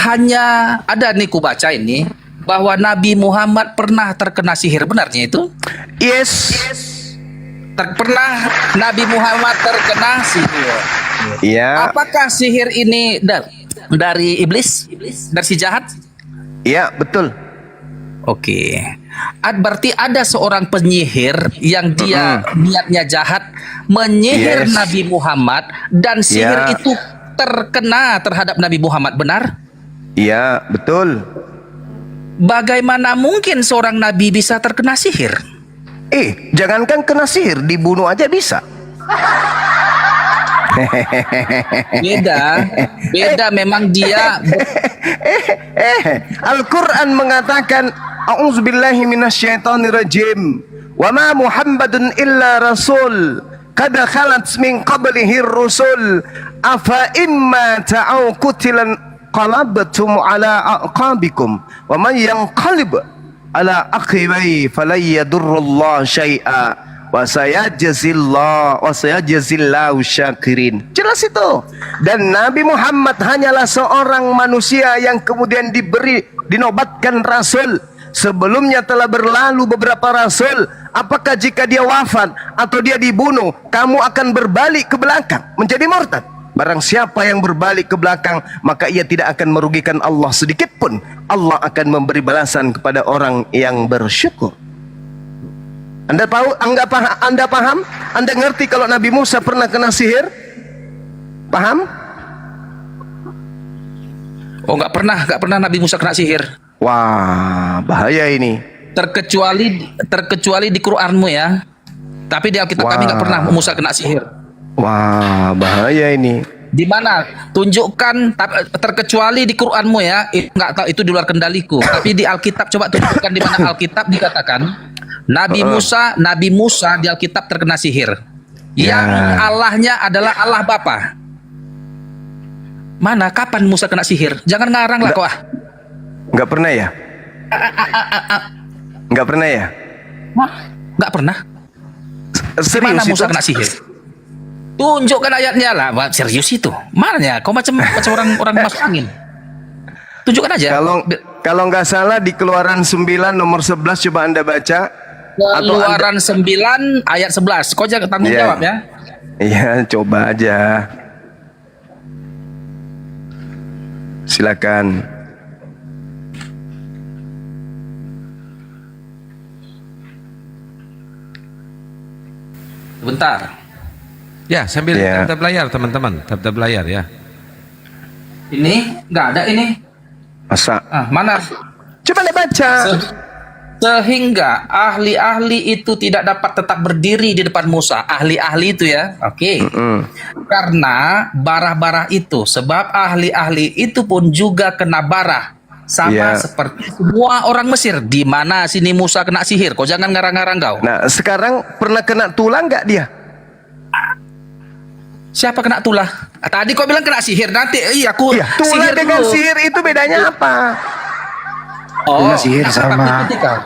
hanya ada nih ku baca ini bahwa Nabi Muhammad pernah terkena sihir, benarnya itu? Yes. Pernah Nabi Muhammad terkena sihir. Iya. Apakah sihir ini dari iblis? Dari si jahat? Iya, betul. Oke. Berarti ada seorang penyihir yang dia niatnya jahat menyihir Yes. Nabi Muhammad dan sihir Ya. itu terkena terhadap Nabi Muhammad, benar? Iya, betul. Bagaimana mungkin seorang nabi bisa terkena sihir? Jangankan kena sihir, dibunuh aja bisa. Beda memang dia. Al-Quran mengatakan, A'udzubillahi minasyaitonirrajim. Wa ma Muhammadun illa rasul qad khalat min qablihi rusul afa imma ta'au qutilan qalabtum ala aqabikum wa man yanqalib ala aqibai falan yadurrullah syai'a wa sayajzillahu syakirin. Jelas itu. Dan Nabi Muhammad hanyalah seorang manusia yang kemudian dinobatkan rasul. Sebelumnya telah berlalu beberapa rasul. Apakah jika dia wafat atau dia dibunuh, kamu akan berbalik ke belakang menjadi murtad? Barang siapa yang berbalik ke belakang, maka ia tidak akan merugikan Allah sedikit pun. Allah akan memberi balasan kepada orang yang bersyukur. Anda tahu? Anda paham? Anda ngerti kalau Nabi Musa pernah kena sihir? Paham? Oh, nggak pernah Nabi Musa kena sihir. Wah, bahaya ini. Terkecuali di Quranmu ya. Tapi di Alkitab kami nggak pernah Musa kena sihir. Wah, bahaya ini. Di mana? Tunjukkan, terkecuali di Quranmu ya. Nggak tahu, itu di luar kendaliku. Tapi di Alkitab coba tunjukkan di mana Alkitab dikatakan Nabi Musa di Alkitab terkena sihir. Yang Allahnya adalah Allah Bapa. Mana? Kapan Musa kena sihir? Jangan ngarang lah kau. Nggak pernah ya? Nggak pernah ya? Nggak pernah. Serius Mana Musa itu? kena sihir? Tunjukkan ayatnya lah. Wah, serius itu. Mana? Kau macam orang masuk angin. Tunjukkan aja. Kalau nggak salah di Keluaran 9 nomor 11 coba Anda baca. Keluaran 9 ayat 11. Kau jangan tanggung jawab ya. Iya, coba aja. Silakan. Sebentar. Ya, sambil Ya. tab layar teman-teman, tab layar ya. Ini nggak ada ini. Masa? Mana? Coba Anda baca. Sehingga ahli-ahli itu tidak dapat tetap berdiri di depan Musa. Ahli-ahli itu ya. Oke. Karena barah-barah itu. Sebab ahli-ahli itu pun juga kena barah. Sama seperti semua orang Mesir. Di mana sini Musa kena sihir? Kau jangan ngarang-ngarang kau. Nah, sekarang pernah kena tulang nggak dia? Siapa kena tulah? Tadi kau bilang kena sihir. Nanti aku Iya, tulang sihir dengan dulu. sihir itu bedanya apa? Kena sihir sama. Aku ikuti kau.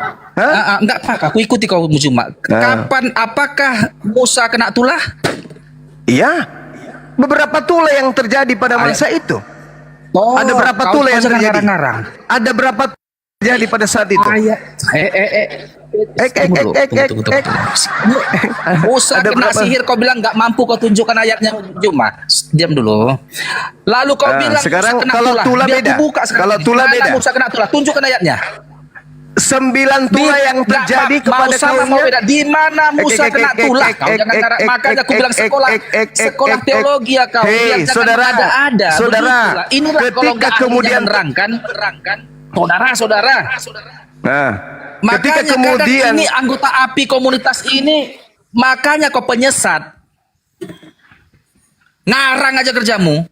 Enggak apa, aku ikuti kau cuma. Kapan? Apakah Musa kena tulah? Iya. Beberapa tulah yang terjadi pada masa itu. Ada berapa tulah yang terjadi? Ngarang-ngarang. Ada berapa terjadi pada saat itu? Tunggu. Musa Ada kena berapa? sihir, kau bilang nggak mampu kau tunjukkan ayatnya. Cuma diam dulu. Lalu kau bilang sekarang Musa kena kalau tulah Biar beda. aku buka sekarang. Kalau tulah Mana beda. Musa kena tulah, tunjukkan ayatnya. 9 tulah yang terjadi kepada kaumnya. Di mana Musa kena tulah? Kau jangan ngarang. Makanya aku bilang sekolah teologi ya kau. Biar jangan saudara, ada-ada. saudara, Begitulah. Inilah kalau ketika nggak kemudian nerangkan. Saudara. Nah, Makanya ketika kemudian kadang ini anggota API komunitas ini, makanya kau penyesat. Ngarang aja kerjamu.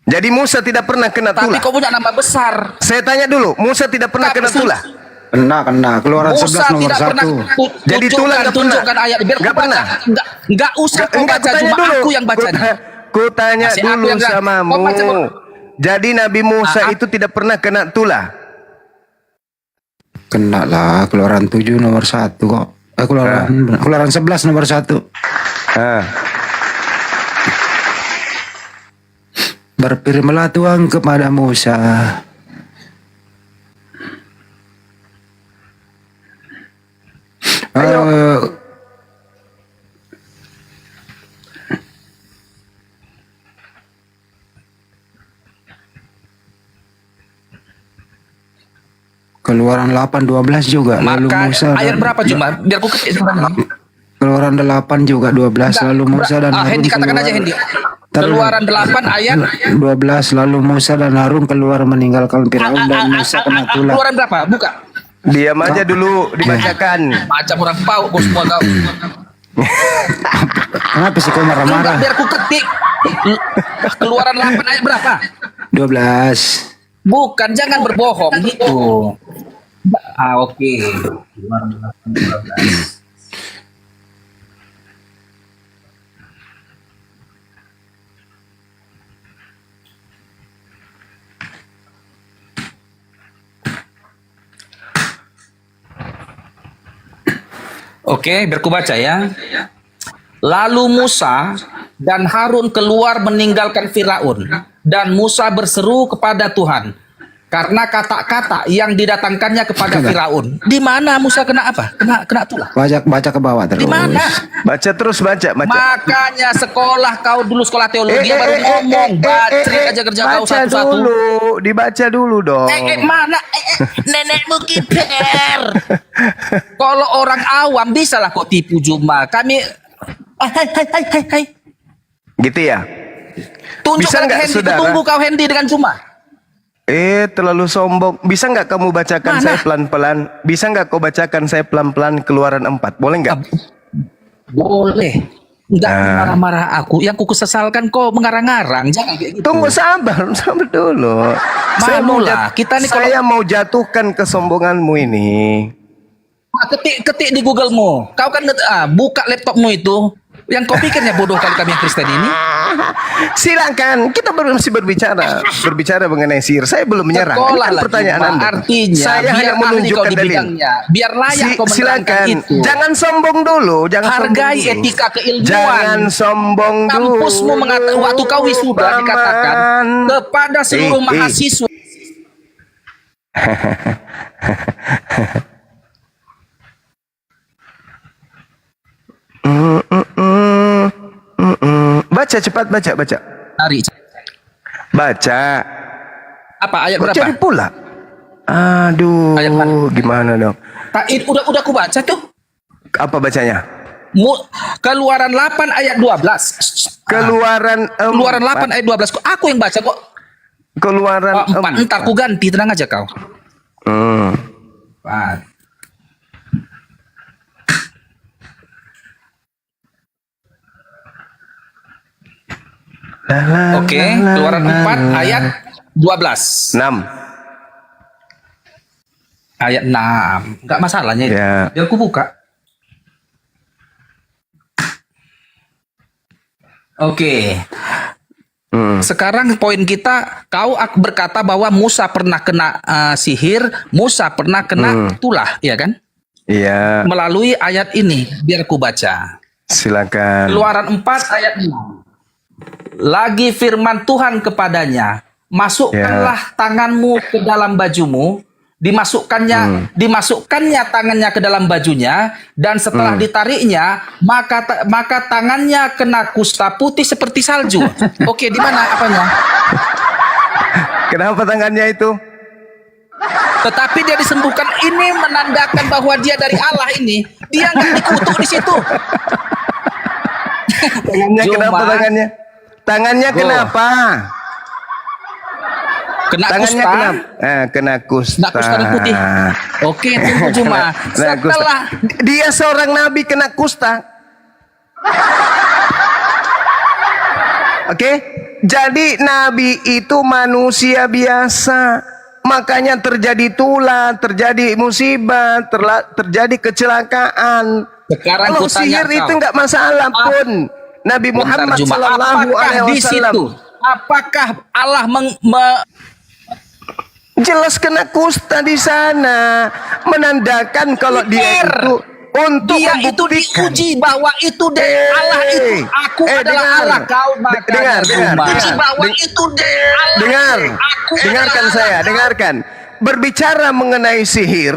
Jadi Musa tidak pernah kena Tapi tulah. kau punya nama besar. Saya tanya dulu, Musa tidak pernah kena tulah. Kena. Keluaran Musa 11 nomor tidak pernah 1. Jadi tulah nggak pernah? tunjukkan ayat. Biar Nggak aku baca. pernah? Nggak usah kau Enggak, baca, cuma aku yang bacanya. Ku tanya Masih aku dulu yang sama kau baca, mu. Jadi Nabi Musa Ah, itu tidak pernah kena tulah. Kena lah, keluaran 7 nomor 1 kok. Keluaran 11 nomor 1. Ah. Berfirmanlah Tuhan kepada Musa. Keluaran 8:12 juga. Lalu Maka Musa ayat dan- berapa cuma? Biar aku ketik sekarang. Keluaran 8 juga 12. Lalu Musa dan Harun Hendi katakan keluar. aja Hendi. Taruh. Keluaran 8 ayat 12. Lalu Musa dan Harun keluar meninggalkan Firaun dan Musa kena tulah. keluaran berapa? Buka. Diam aja dulu dibacakan. Macam orang pau kau semua kau. Kenapa sih kau Enggak, marah-marah? biar aku ketik. Keluaran 8 ayat berapa? 12. Bukan, jangan berbohong gitu. Oke. Keluaran 8, 12. Oke, biar ku baca ya. Lalu Musa dan Harun keluar meninggalkan Firaun, dan Musa berseru kepada Tuhan karena kata-kata yang didatangkannya kepada Firaun. Di mana Musa kena apa? Kena tulah. Baca ke bawah terus. Di mana? Baca terus baca. Makanya sekolah kau dulu sekolah teologi baru ngomong, bacrit aja kerja kau Baca satu-satu. dulu, dibaca dulu dong. Mana? Nenekmu kiper. Kalau orang awam bisa lah kok tipu Juma. Kami hai. Gitu ya. Tunjuk Bisa lagi nggak, Hendy, saudara? tunggu kau Hendy dengan Juma. Terlalu sombong. Bisa nggak kamu bacakan Mana? saya pelan-pelan? Bisa nggak kau bacakan saya pelan-pelan Keluaran 4? Boleh nggak? Boleh. Enggak marah-marah aku. Yang ku kesesalkan kok mengarang-arang. Jangan kayak gitu. Tunggu sabar dulu. Malulah, kita nih kalau- saya mau jatuhkan kesombonganmu ini. Ketik di Google-mu. Kau kan buka laptopmu itu. Yang kau pikirnya bodoh kali kami yang Kristen ini. Silakan, kita masih berbicara mengenai sihir. Saya belum menyerah. Ini Sekolah kan lagi, pertanyaan Pak. Anda. Artinya, Saya biar hanya ahli kau menunjukkan di dalil. bidangnya. Biar layak kau menerangkan Silakan, itu. jangan sombong dulu. Hargai etika keilmuan. Jangan sombong dulu. Kampusmu mengatakan waktu kau wisuda dikatakan kepada seluruh mahasiswa. Baca cepat, baca. Hari. Baca. Apa ayat Kok berapa? jadi pula? Aduh, Ayat mana? gimana dong? Udah aku baca tuh. Apa bacanya? Keluaran 8 ayat 12. Keluaran Keluaran 8 ayat 12. Kok aku yang baca kok? Keluaran 4. Entar ku ganti, tenang aja kau. 4. Oke, Keluaran 4 ayat 12. 6. Ayat 6. Enggak masalahnya itu. Ya. Biar aku buka. Oke. Sekarang poin kita, kau berkata bahwa Musa pernah kena sihir, Musa pernah kena tulah, ya kan? Iya, Melalui ayat ini, biar ku baca. silakan. Keluaran 4 ayat 6. Lagi firman Tuhan kepadanya, masukkanlah tanganmu ke dalam bajumu, dimasukkannya tangannya ke dalam bajunya, dan setelah ditariknya, maka tangannya kena kusta putih seperti salju. Oke, di mana apanya? Kenapa tangannya itu? Tetapi dia disembuhkan. Ini menandakan bahwa dia dari Allah ini. Dia nggak dikutuk di situ. Tangannya kenapa tangannya? Tangannya Go. kenapa? Kena Tangannya kusta. kenapa? Kena kusta. Kena kusta dan putih. Oke, tunggu cuma. Kena kusta. Setelah Dia seorang nabi kena kusta. Oke, jadi Nabi itu manusia biasa, makanya terjadi tulah, terjadi musibah, terjadi kecelakaan. Sekarang Kalau kutanya sihir itu nggak masalah pun. Nabi Muhammad Juma, Sallallahu Alaihi di Wasallam situ apakah Allah jelas kena kusta di sana, menandakan kalau dia itu untuk dia itu membuktikan. diuji bahwa itu Allah itu aku adalah dengar. Allah kau makanya diuji bahwa itu Allah Dengar, aku dengarkan adalah saya, Allah. dengarkan. Berbicara mengenai sihir,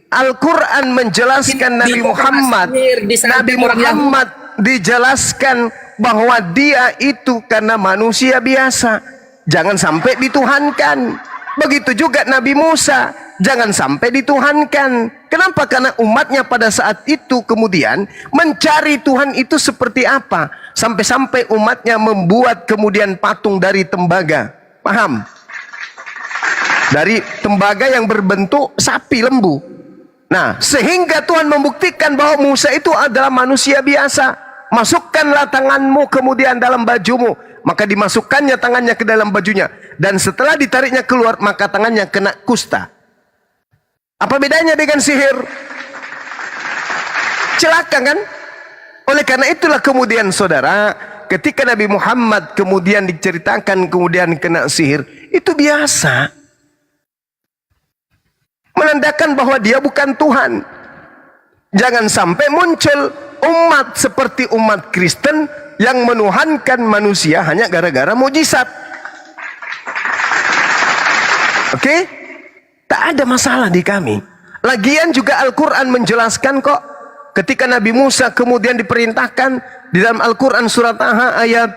Al-Quran menjelaskan Nabi Di Muhammad, sihir, di samping Nabi orang Muhammad dijelaskan bahwa dia itu karena manusia biasa, jangan sampai dituhankan. Begitu juga Nabi Musa, jangan sampai dituhankan. Kenapa? Karena umatnya pada saat itu kemudian mencari Tuhan itu seperti apa, sampai-sampai umatnya membuat kemudian patung dari tembaga. Paham? Dari tembaga yang berbentuk sapi lembu. Nah, sehingga Tuhan membuktikan bahwa Musa itu adalah manusia biasa. Masukkanlah tanganmu kemudian dalam bajumu. Maka dimasukkannya tangannya ke dalam bajunya. Dan setelah ditariknya keluar, maka tangannya kena kusta. Apa bedanya dengan sihir? Celaka kan? Oleh karena itulah kemudian saudara, ketika Nabi Muhammad kemudian diceritakan kemudian kena sihir, itu biasa. Menandakan bahwa dia bukan Tuhan. Jangan sampai muncul umat seperti umat Kristen yang menuhankan manusia hanya gara-gara mujizat. Oke? Tak ada masalah di kami. Lagian juga Al-Quran menjelaskan kok. Ketika Nabi Musa kemudian diperintahkan di dalam Al-Quran surat Taha ayat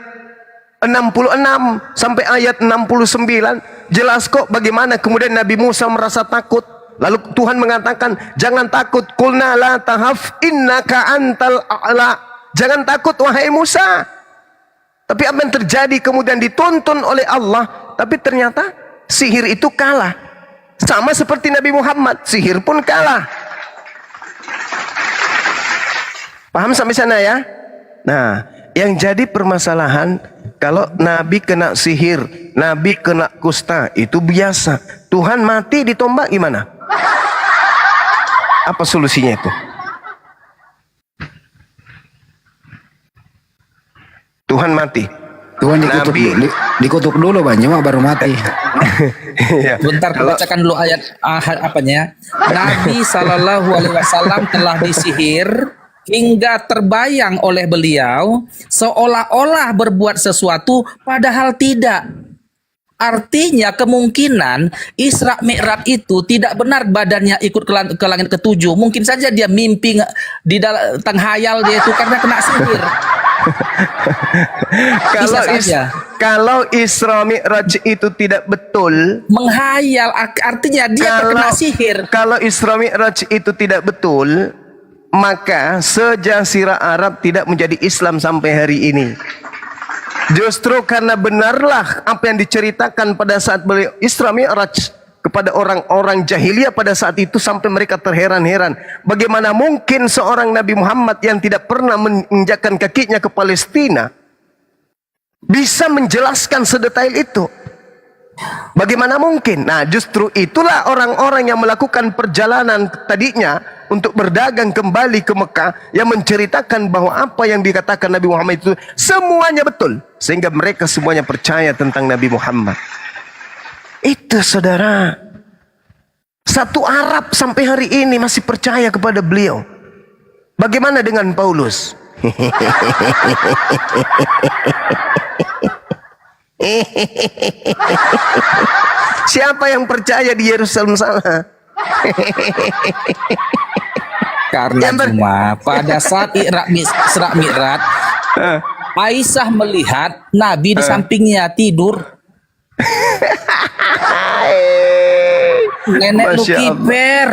66 sampai ayat 69. Jelas kok bagaimana kemudian Nabi Musa merasa takut. Lalu Tuhan mengatakan, jangan takut, qulna la tahaf innaka antal a'la. Jangan takut wahai Musa. Tapi apa yang terjadi kemudian dituntun oleh Allah, tapi ternyata sihir itu kalah. Sama seperti Nabi Muhammad, sihir pun kalah. Paham sampai sana ya? Nah, yang jadi permasalahan kalau Nabi kena sihir, Nabi kena kusta, itu biasa. Tuhan mati ditombak gimana? Apa solusinya itu? Tuhan mati. Tuhan dikutuk Nabi. dulu, dikutuk dulu banyak baru mati. Ya. Bentar, bacakan dulu ayat apanya. Nabi Sallallahu Alaihi Wasallam telah disihir hingga terbayang oleh beliau seolah-olah berbuat sesuatu padahal tidak. Artinya kemungkinan Isra Mi'raj itu tidak benar badannya ikut ke langit ketujuh. Mungkin saja dia mimpi di dalam tenghayal dia itu karena kena sihir. Kalau Isra Mi'raj itu tidak betul, menghayal artinya dia terkena sihir. Kalau Isra Mi'raj itu tidak betul, maka sejazirah Arab tidak menjadi Islam sampai hari ini. Justru karena benarlah apa yang diceritakan pada saat beliau Isra Mi'raj kepada orang-orang jahiliyah pada saat itu, sampai mereka terheran-heran. Bagaimana mungkin seorang Nabi Muhammad yang tidak pernah menginjakkan kakinya ke Palestina bisa menjelaskan sedetail itu? Bagaimana mungkin? Nah, justru itulah orang-orang yang melakukan perjalanan tadinya untuk berdagang kembali ke Mekah yang menceritakan bahwa apa yang dikatakan Nabi Muhammad itu semuanya betul, sehingga mereka semuanya percaya tentang Nabi Muhammad. Itu saudara, satu Arab sampai hari ini masih percaya kepada beliau. Bagaimana dengan Paulus? Siapa yang percaya di Yerusalem sana? Karena cuma pada saat Isra Mi'raj, Aisyah melihat Nabi di sampingnya tidur. Nenek Lukifer.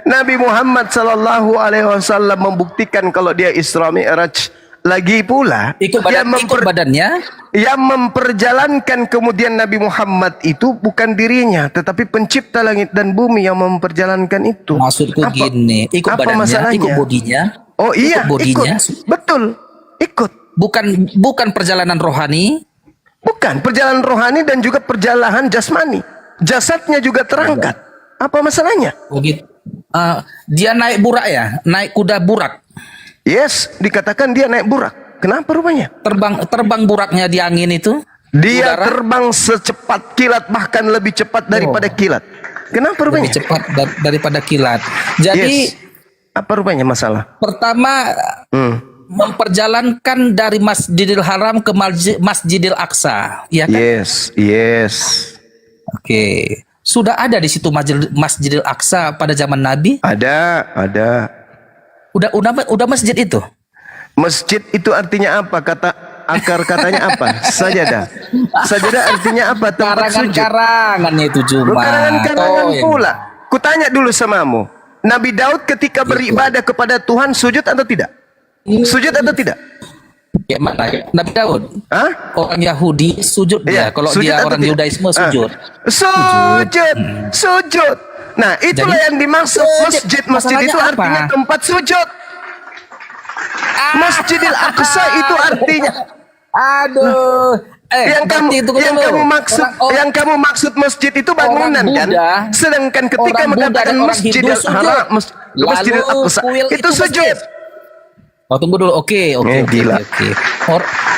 Nabi Muhammad Sallallahu Alaihi Wasallam membuktikan kalau dia Isra Mi'raj. Lagi pula ikut badannya. Yang memperjalankan kemudian Nabi Muhammad itu bukan dirinya, tetapi pencipta langit dan bumi yang memperjalankan itu. Maksudku gini, ikut apa badannya, masalahnya? ikut bodinya. Oh iya, ikut bodinya. Betul. Ikut. Bukan perjalanan rohani. Bukan perjalanan rohani dan juga perjalanan jasmani. Jasadnya juga terangkat. Apa masalahnya? Begitu. Dia naik burak ya, naik kuda burak. Yes, dikatakan dia naik burak. Kenapa rupanya? Terbang buraknya di angin itu. Dia Udara. terbang secepat kilat, bahkan lebih cepat daripada kilat. Kenapa rupanya? Lebih cepat daripada kilat. Jadi Yes. Apa rupanya masalah? pertama memperjalankan dari Masjidil Haram ke Masjidil Aqsa, ya kan? Yes. Oke. Sudah ada di situ Masjidil Aqsa pada zaman Nabi? Ada. Udah masjid itu? Masjid itu artinya apa? Akar katanya apa? Sajadah. Sajadah artinya apa? Tempat sujud. Karangan itu cuma. Karangan-karangan Oh, pula. Kutanya dulu samamu. Nabi Daud ketika beribadah kepada Tuhan sujud atau tidak? Sujud atau tidak? Ya, mana? Nabi Daud. Hah? Orang Yahudi sujud dia. Kalau sujud dia atau orang tidak? Yudaisme sujud. Sujud. Nah, itulah Jadi, yang dimaksud masjid. Masjid masalahnya itu apa? artinya tempat sujud. Masjidil Aqsa itu artinya Aduh. yang kamu maksud masjid itu bangunan Orang kan? Buddha, Sedangkan ketika orang Buddha mengatakan dan orang Masjidil Hindu sujud. Haram, Masjidil Lalu Aqsa kuil itu sujud. masjid. Oh, tunggu dulu. Oke. Gila.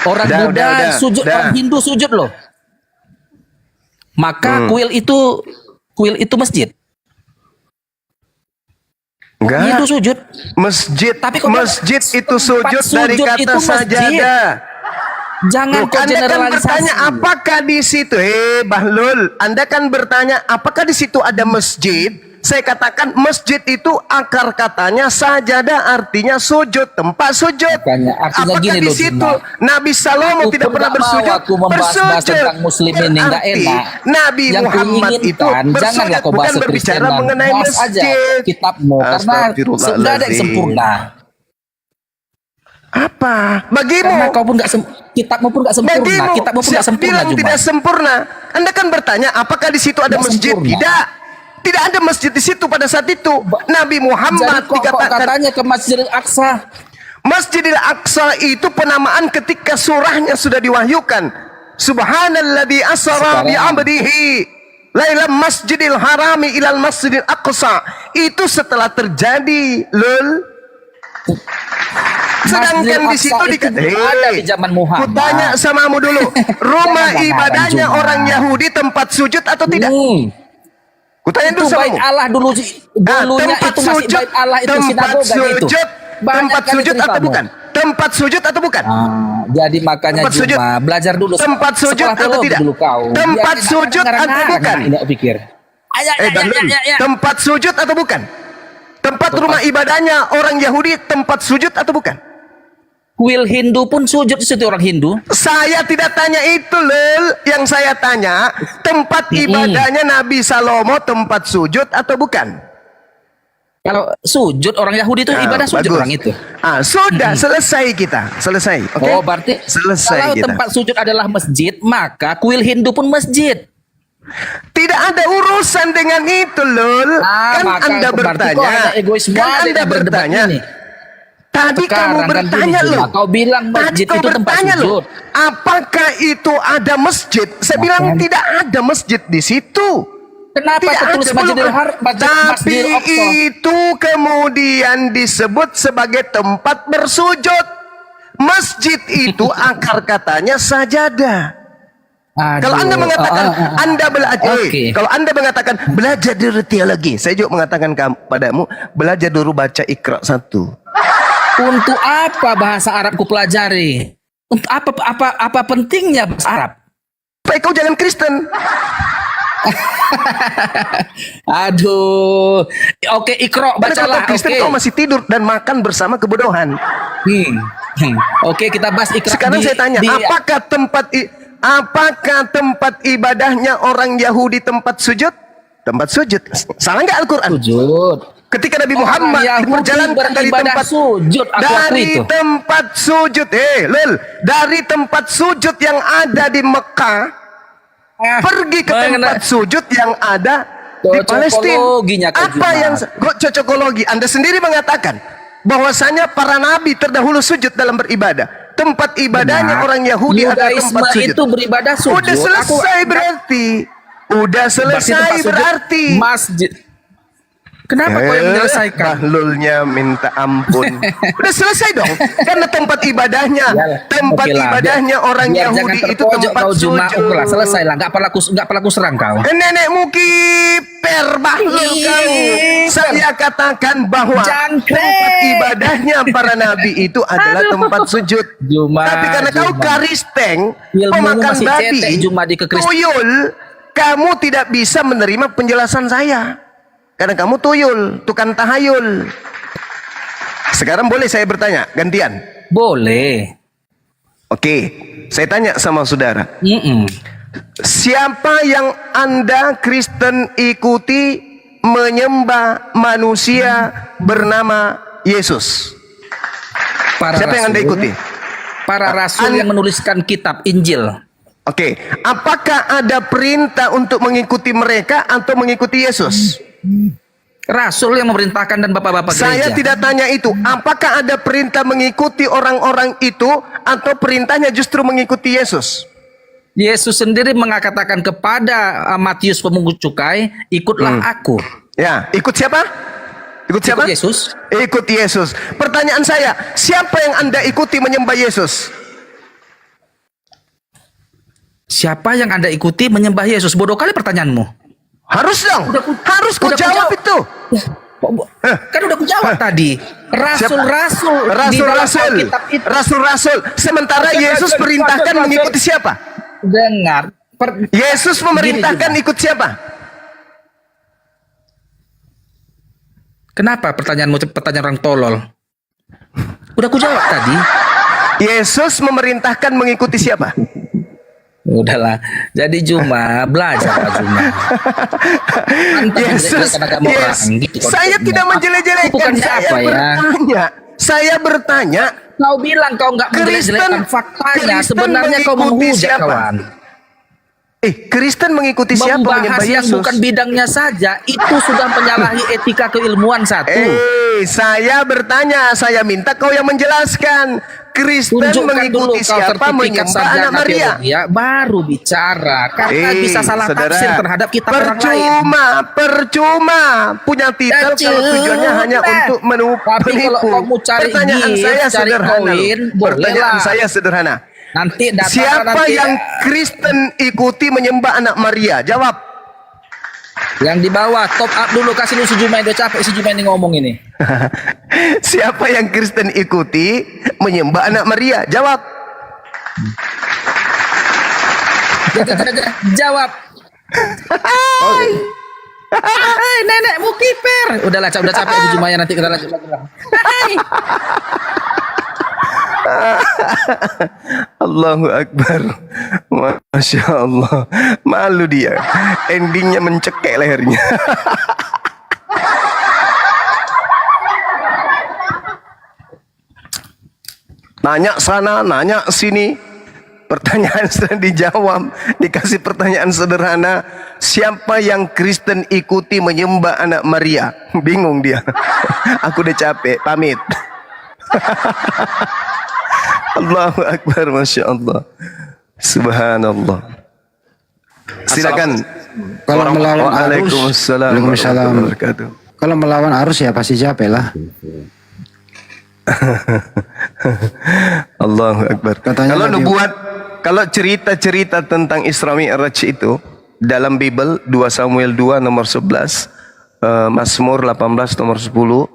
Orang Dah, Buddha dah. sujud, orang Hindu sujud loh. Maka kuil itu masjid. Enggak. Hindu sujud. Masjid, Tapi kok masjid itu tempat sujud dari sujud kata itu masjid. sajadah. Jangan Loh, kau Anda kan generalisasi. bertanya apakah di situ, Bahlul, Anda kan bertanya apakah di situ ada masjid? Saya katakan masjid itu akar katanya sajadah, artinya sujud, tempat sujud. Makanya, artinya Apakah gini di loh, situ Juma. Nabi Salomo Aku tidak pun pernah nggak mau bersujud? aku membahas-bahas tentang muslimin yang nggak Berarti enak. Nabi Yang Muhammad itu kuinginkan, janganlah bersujud, kau bukan bahas berbicara Kristenan. mengenai Bahas masjid. aja kitabmu, karena Astagfirullahaladzim. sudah ada yang sempurna. Apa? Bagimu? Karena kau pun kitabmu pun nggak sempurna. Bagimu, Kitabmu pun nggak siapa sempurna, bilang Juma. tidak sempurna? Anda kan bertanya, apakah di situ ada Nggak masjid? sempurna. Tidak ada masjid di situ pada saat itu. Nabi Jadi Muhammad kok dikatakan katanya ke Masjidil Aqsa? Masjidil Aqsa itu penamaan ketika surahnya sudah diwahyukan. Subhanalladzi asra bi 'abdihi lailam masjidil harami ilal masjidil aqsa. Itu setelah terjadi, lul. Sedangkan di situ ada di zaman Muhammad. Kutanya samamu dulu, rumah Jangan ibadahnya Juma. orang Yahudi tempat sujud atau tidak? Kutanya Itu dulu bait samamu. Allah dulu dulunya tempat itu masih sujud, bait Allah itu tempat sinagoga itu. sujud, Banyak tempat kali sujud atau ceritamu. bukan? Tempat sujud atau bukan? Jadi makanya Tempat sujud. Juma belajar dulu Tempat sujud sekolah atau teologi tidak? dulu kau. Tempat Biar sujud ngarang-ngarang atau bukan? Ini aku pikir. Bahlul, tempat sujud atau bukan? Tempat rumah ibadahnya orang Yahudi tempat sujud atau bukan? Kuil Hindu pun sujud di situ orang Hindu. Saya tidak tanya itu, lul. Yang saya tanya, tempat ibadahnya Nabi Salomo tempat sujud atau bukan? Kalau sujud orang Yahudi itu ibadah sujud bagus. orang itu. Sudah selesai kita, selesai. Oke? Oh, berarti selesai kalau kita. tempat sujud adalah masjid, maka kuil Hindu pun masjid. Tidak ada urusan dengan itu, lul. Kan maka Anda berarti bertanya, kau hanya egois kan banget Anda yang berdebat bertanya. ini. Tadi kamu Sekarang kan bertanya gini, loh. Juma, kau bilang masjid Tadi kau itu tempat bertanya loh. sujud. Apakah itu ada masjid? Saya bilang tidak ada masjid di situ. Kenapa Tidak tertulis ada, Masjidil belum. Haram, Tapi Masjidil Aqsa? itu kemudian disebut sebagai tempat bersujud. Masjid itu akar katanya sajadah. Aduh. Kalau Anda mengatakan Anda belajar, Oke. kalau Anda mengatakan belajar dulu teologi, saya juga mengatakan padamu belajar dulu baca Iqra 1. Untuk apa bahasa Arab ku pelajari? Untuk apa pentingnya bahasa Arab? Supaya kau jangan Kristen. Aduh. Oke, Iqra Karena kalau bacalah. kau Kristen Oke. kau masih tidur dan makan bersama kebodohan. Oke, kita bahas Iqra. Sekarang saya tanya, apakah tempat ibadahnya orang Yahudi tempat sujud? Tempat sujud. Salah nggak Al-Quran? sujud? Ketika Nabi Orang Muhammad Yahudi diperjalankan dari beribadah tempat sujud, aku akui dari itu. tempat sujud, dari tempat sujud yang ada di Mekah, pergi ke tempat sujud yang ada di Palestina. Cocokologinya kau Apa Juma. yang kok cocokologi? Anda sendiri mengatakan bahwasanya para nabi terdahulu sujud dalam beribadah. tempat ibadahnya Benar. orang Yahudi adalah Yudaisme tempat sujud. itu beribadah sujud. Udah selesai berarti. Udah selesai tempat sujud berarti. masjid. Kenapa kau yang menyelesaikan? Bahlulnya minta ampun. Udah selesai dong. Karena tempat ibadahnya, Iyalah, tempat oke lah, ibadahnya orang biar Yahudi jangan itu terpojok tempat kau Juma. sujud. Oke lah, selesai lah. Nggak perlu aku serang kau. Nenekmu kiper bahlul kau. Saya katakan bahwa Jangkrik. tempat ibadahnya para nabi itu adalah tempat sujud. Juma, Tapi karena kau Juma. karisteng, Ilmumu pemakan masih babi, cetek, Juma di kekristen. tuyul, kamu tidak bisa menerima penjelasan saya. Karena kamu tuyul, tukang tahayul. Sekarang boleh saya bertanya, gantian? Boleh. Oke, saya tanya sama saudara. Siapa yang Anda Kristen ikuti menyembah manusia bernama Yesus? Para Siapa yang Anda rasul- ikuti? Para rasul yang menuliskan kitab Injil. Oke, apakah ada perintah untuk mengikuti mereka atau mengikuti Yesus? Rasul yang memerintahkan dan bapak-bapak Saya gereja. tidak tanya itu. Apakah ada perintah mengikuti orang-orang itu atau perintahnya justru mengikuti Yesus? Yesus sendiri mengatakan kepada Matius pemungut cukai, ikutlah aku. Ya, ikut siapa? Ikut siapa? Ikut Yesus. Ikut Yesus. Pertanyaan saya, siapa yang Anda ikuti menyembah Yesus? Siapa yang Anda ikuti menyembah Yesus? Bodoh kali pertanyaanmu. Harus dong. Harus kau udah jawab ku itu. Kan udah ku jawab tadi. Rasul-rasul di dalam Rasul-rasul. Alkitab itu. Rasul-rasul. Sementara Yesus perintahkan mengikuti siapa? Dengar. Yesus memerintahkan Gini, ikut siapa? Kenapa pertanyaanmu pertanyaan orang tolol? Udah ku jawab tadi. Yesus memerintahkan mengikuti siapa? Udahlah. Jadi Juma, belajar Pak Juma. Anda Yesus, menjelek-jelekan agama orang, gitu, saya konsepnya. tidak menjelek-jelekan. Bukannya Saya apa ya? bertanya. Saya bertanya. Kau bilang kau nggak menjelek-jelekan faktanya. Sebenarnya kau mengikuti menghujat siapa? kawan. Kristen mengikuti siapa menyembah Membahas yang Yesus? bukan bidangnya saja itu sudah menyalahi etika keilmuan satu. Saya bertanya, saya minta kau yang menjelaskan. Kristen Tunjukkan dulu mengikuti kau siapa sertifikat menyembah anak sarjana Maria? teologi, baru bicara karena bisa salah saudara, tafsir terhadap kitab orang lain. Percuma punya titel kalau tujuannya hanya untuk Tapi kalau menipu. kamu cari Pertanyaan gift, saya cari sederhana. koin, loh. boleh Pertanyaan lah. saya sederhana. Nanti data Siapa nanti yang Kristen ikuti menyembah anak Maria? Jawab. yang di bawah top up dulu, kasih lu sejumlah, udah capek sejumlah ini ngomong ini. Siapa yang Kristen ikuti menyembah anak Maria? Jawab. Jawab. Hai nenekmu kiper. Udahlah, udah capek sejumlahnya, nanti kita lanjut lagi. Hai. Allahu Akbar. Masya Allah. Malu dia. Endingnya mencekek lehernya. Nanya sana, nanya sini. Pertanyaan sudah dijawab. Dikasih pertanyaan sederhana. Siapa yang Kristen ikuti menyembah anak Maria? Bingung dia. Aku udah capek. Pamit. Allahu Akbar, Masya Allah. Subhanallah. Silakan. Kalau melawan arus, Waalaikumsalam Waalaikumsalam. warahmatullahi wabarakatuh. Kalau melawan arus ya pasti capek lah. Allahu Akbar. Katanya Kalau tadi- nubuat, kalau cerita-cerita tentang Isra Mi'raj itu dalam Bible 2 Samuel 2 nomor 11, Mazmur 18 nomor 10,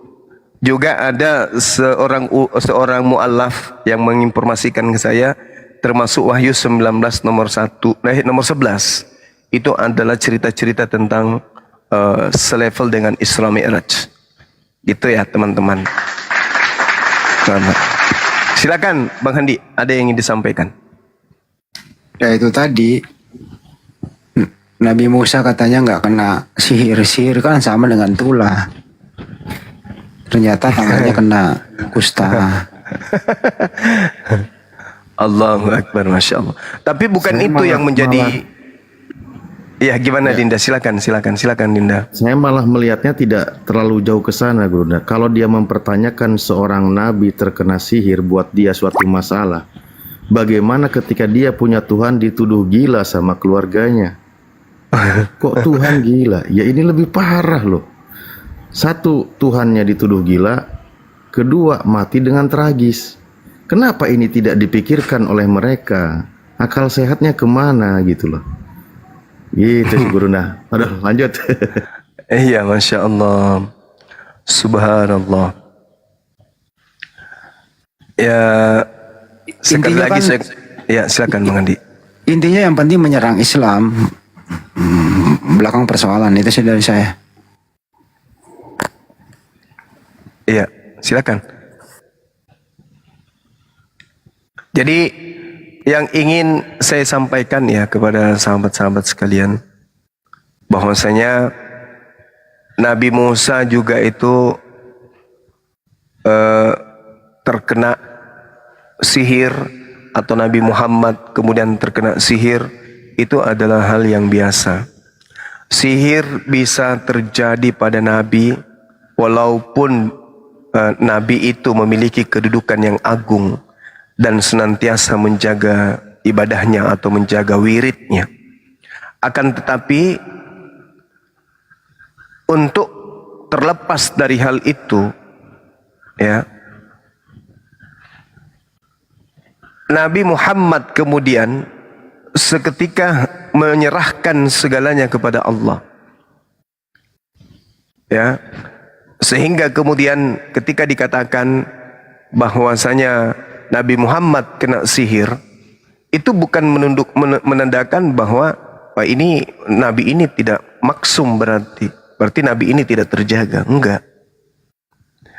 juga ada seorang mu'allaf yang menginformasikan ke saya, termasuk Wahyu 19 nomor 11. Itu adalah cerita-cerita tentang selevel dengan Isra Mi'raj. Gitu ya teman-teman. Selamat. Silakan Bang Handi, ada yang ingin disampaikan? Ya itu tadi Nabi Musa katanya nggak kena sihir. Sihir kan sama dengan tulah. Ternyata tangannya kena kusta. Allahu Akbar, Masya Allah. Tapi bukan Saya itu yang menjadi Ya, gimana Dinda? Silakan Dinda. Saya malah melihatnya tidak terlalu jauh ke sana, Gurunda. Kalau dia mempertanyakan seorang nabi terkena sihir buat dia suatu masalah, bagaimana ketika dia punya Tuhan dituduh gila sama keluarganya? Kok Tuhan gila? Ya ini lebih parah loh. Satu, Tuhannya dituduh gila. Kedua, mati dengan tragis. Kenapa ini tidak dipikirkan oleh mereka? Akal sehatnya kemana gitu loh. Gitu sih Gurunda. Aduh, lanjut. Iya, Masya Allah. Subhanallah. Ya, sekali Intinya lagi kan- ya silakan Bang Andi. Intinya yang penting menyerang Islam. Belakang persoalan itu sih dari saya. Iya, silakan. Jadi yang ingin saya sampaikan ya kepada sahabat-sahabat sekalian, bahwasanya Nabi Musa juga itu terkena sihir, atau Nabi Muhammad kemudian terkena sihir, itu adalah hal yang biasa. Sihir bisa terjadi pada Nabi walaupun Nabi itu memiliki kedudukan yang agung dan senantiasa menjaga ibadahnya atau menjaga wiridnya. Akan tetapi untuk terlepas dari hal itu, ya, Nabi Muhammad kemudian seketika menyerahkan segalanya kepada Allah. Ya, sehingga kemudian ketika dikatakan bahwasanya Nabi Muhammad kena sihir, itu bukan menandakan bahwa ini Nabi ini tidak maksum, berarti Nabi ini tidak terjaga. Enggak.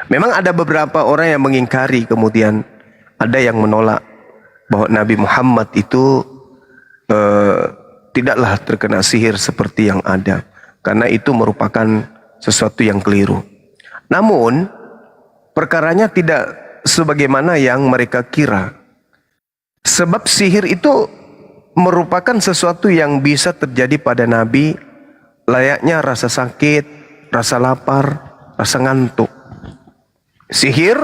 Memang ada beberapa orang yang mengingkari, kemudian ada yang menolak bahwa Nabi Muhammad itu tidaklah terkena sihir seperti yang ada, karena itu merupakan sesuatu yang keliru. Namun perkaranya tidak sebagaimana yang mereka kira. Sebab sihir itu merupakan sesuatu yang bisa terjadi pada Nabi, layaknya rasa sakit, rasa lapar, rasa ngantuk. Sihir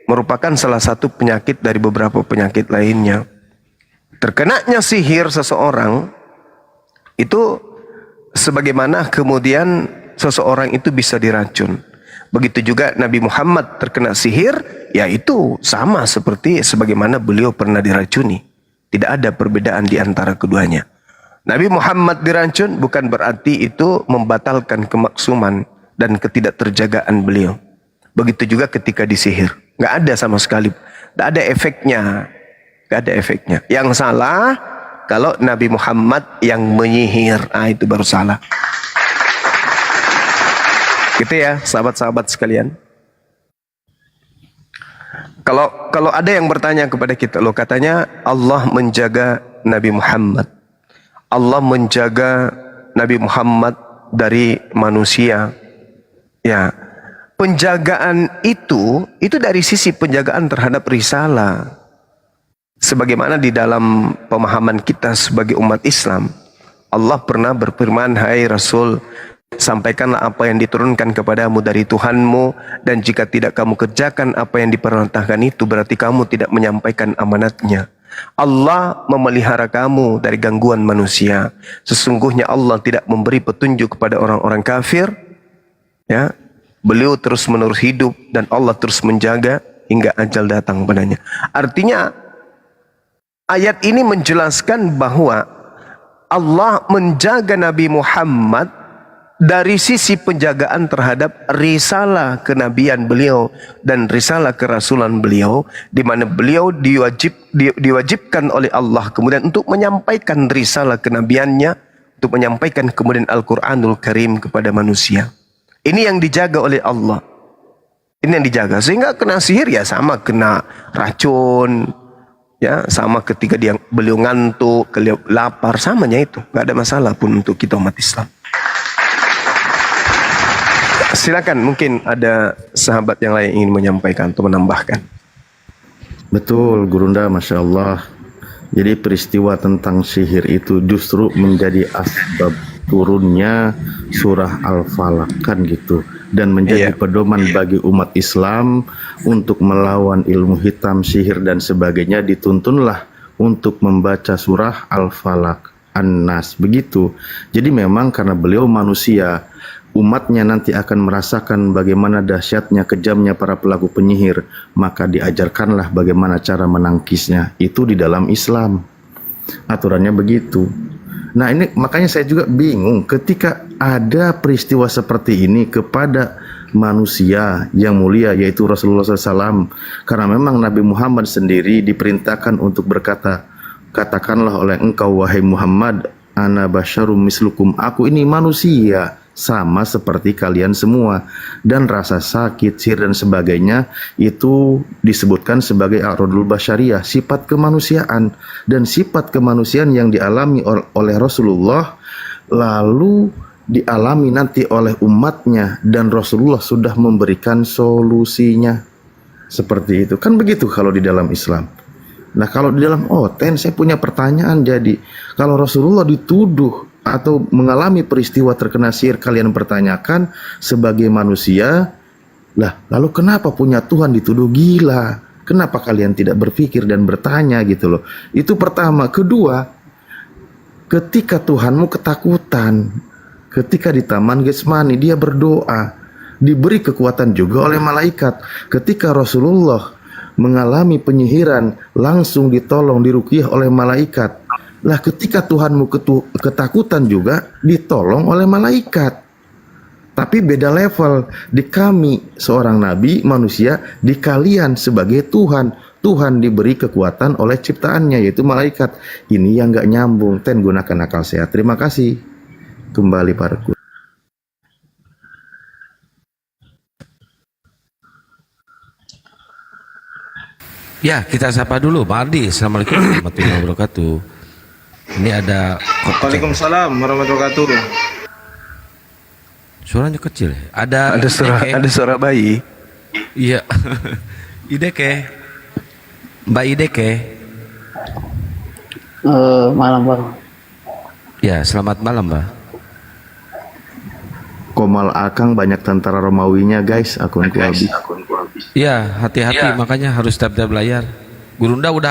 merupakan salah satu penyakit dari beberapa penyakit lainnya. Terkenanya sihir seseorang itu sebagaimana kemudian seseorang itu bisa diracun. Begitu juga Nabi Muhammad terkena sihir, yaitu sama seperti sebagaimana beliau pernah diracuni. Tidak ada perbedaan di antara keduanya. Nabi Muhammad diracun bukan berarti itu membatalkan kemaksuman dan ketidakterjagaan beliau. Begitu juga ketika disihir. Nggak ada sama sekali. Nggak ada efeknya. Nggak ada efeknya. Yang salah kalau Nabi Muhammad yang menyihir. Itu baru salah. Gitu ya, sahabat-sahabat sekalian. Kalau ada yang bertanya kepada kita, loh katanya Allah menjaga Nabi Muhammad. Allah menjaga Nabi Muhammad dari manusia. Ya, penjagaan itu dari sisi penjagaan terhadap risalah. Sebagaimana di dalam pemahaman kita sebagai umat Islam, Allah pernah berfirman, hai Rasul, sampaikanlah apa yang diturunkan kepadamu dari Tuhanmu, dan jika tidak kamu kerjakan apa yang diperintahkan itu, berarti kamu tidak menyampaikan amanatnya. Allah memelihara kamu dari gangguan manusia. Sesungguhnya Allah tidak memberi petunjuk kepada orang-orang kafir. Ya, beliau terus menerus hidup dan Allah terus menjaga hingga ajal datang padanya. Artinya ayat ini menjelaskan bahwa Allah menjaga Nabi Muhammad dari sisi penjagaan terhadap risalah kenabian beliau dan risalah kerasulan beliau, di mana beliau diwajibkan oleh Allah kemudian untuk menyampaikan risalah kenabiannya, untuk menyampaikan kemudian Al-Quranul Karim kepada manusia. Ini yang dijaga oleh Allah. Ini yang dijaga. Sehingga kena sihir ya sama kena racun, ya sama ketika beliau ngantuk, lapar, samanya itu. Gak ada masalah pun untuk kita umat Islam. Silakan, mungkin ada sahabat yang lain ingin menyampaikan atau menambahkan. Betul, Gurunda, Masya Allah. Jadi peristiwa tentang sihir itu justru menjadi asbab turunnya surah Al-Falaq kan gitu, dan menjadi pedoman bagi umat Islam untuk melawan ilmu hitam, sihir dan sebagainya. Dituntunlah untuk membaca surah Al-Falaq, An-Nas begitu. Jadi memang karena beliau manusia, umatnya nanti akan merasakan bagaimana dahsyatnya, kejamnya para pelaku penyihir, maka diajarkanlah bagaimana cara menangkisnya. Itu di dalam Islam aturannya begitu. Nah ini makanya saya juga bingung ketika ada peristiwa seperti ini kepada manusia yang mulia yaitu Rasulullah SAW, karena memang Nabi Muhammad sendiri diperintahkan untuk berkata, katakanlah oleh engkau wahai Muhammad, ana basyarum mislukum, aku ini manusia sama seperti kalian semua, dan rasa sakit, sihir dan sebagainya itu disebutkan sebagai a'radul basyariyah, sifat kemanusiaan, dan sifat kemanusiaan yang dialami oleh Rasulullah lalu dialami nanti oleh umatnya, dan Rasulullah sudah memberikan solusinya. Seperti itu kan, begitu kalau di dalam Islam. Nah kalau di dalam Oten saya punya pertanyaan, jadi kalau Rasulullah dituduh atau mengalami peristiwa terkena sihir, kalian pertanyakan sebagai manusia, lah lalu kenapa punya Tuhan dituduh gila? Kenapa kalian tidak berpikir dan bertanya gitu loh? Itu pertama. Kedua, ketika Tuhanmu ketakutan, ketika di Taman Getsemani dia berdoa, diberi kekuatan juga oleh malaikat. Ketika Rasulullah mengalami penyihiran, langsung ditolong, diruqyah oleh malaikat. Lah ketika Tuhanmu ketakutan juga ditolong oleh malaikat. Tapi beda level. Di kami seorang nabi manusia, di kalian sebagai Tuhan. Tuhan diberi kekuatan oleh ciptaannya yaitu malaikat. Ini yang gak nyambung. Ten, gunakan akal sehat. Terima kasih. Kembali Parku. Ya, kita sapa dulu Pak Ardi. Assalamualaikum warahmatullahi wabarakatuh. Ini ada Waalaikumsalam warahmatullahi wabarakatuh. suaranya kecil ya? Ada suara bayi. Iya. Ideke. Mbak Ideke. Malam Bang. Ya, selamat malam Mbak. Komal Akang banyak tentara Romawinya guys, akunku habis. Iya, hati-hati makanya harus tap-tap layar. Gurunda udah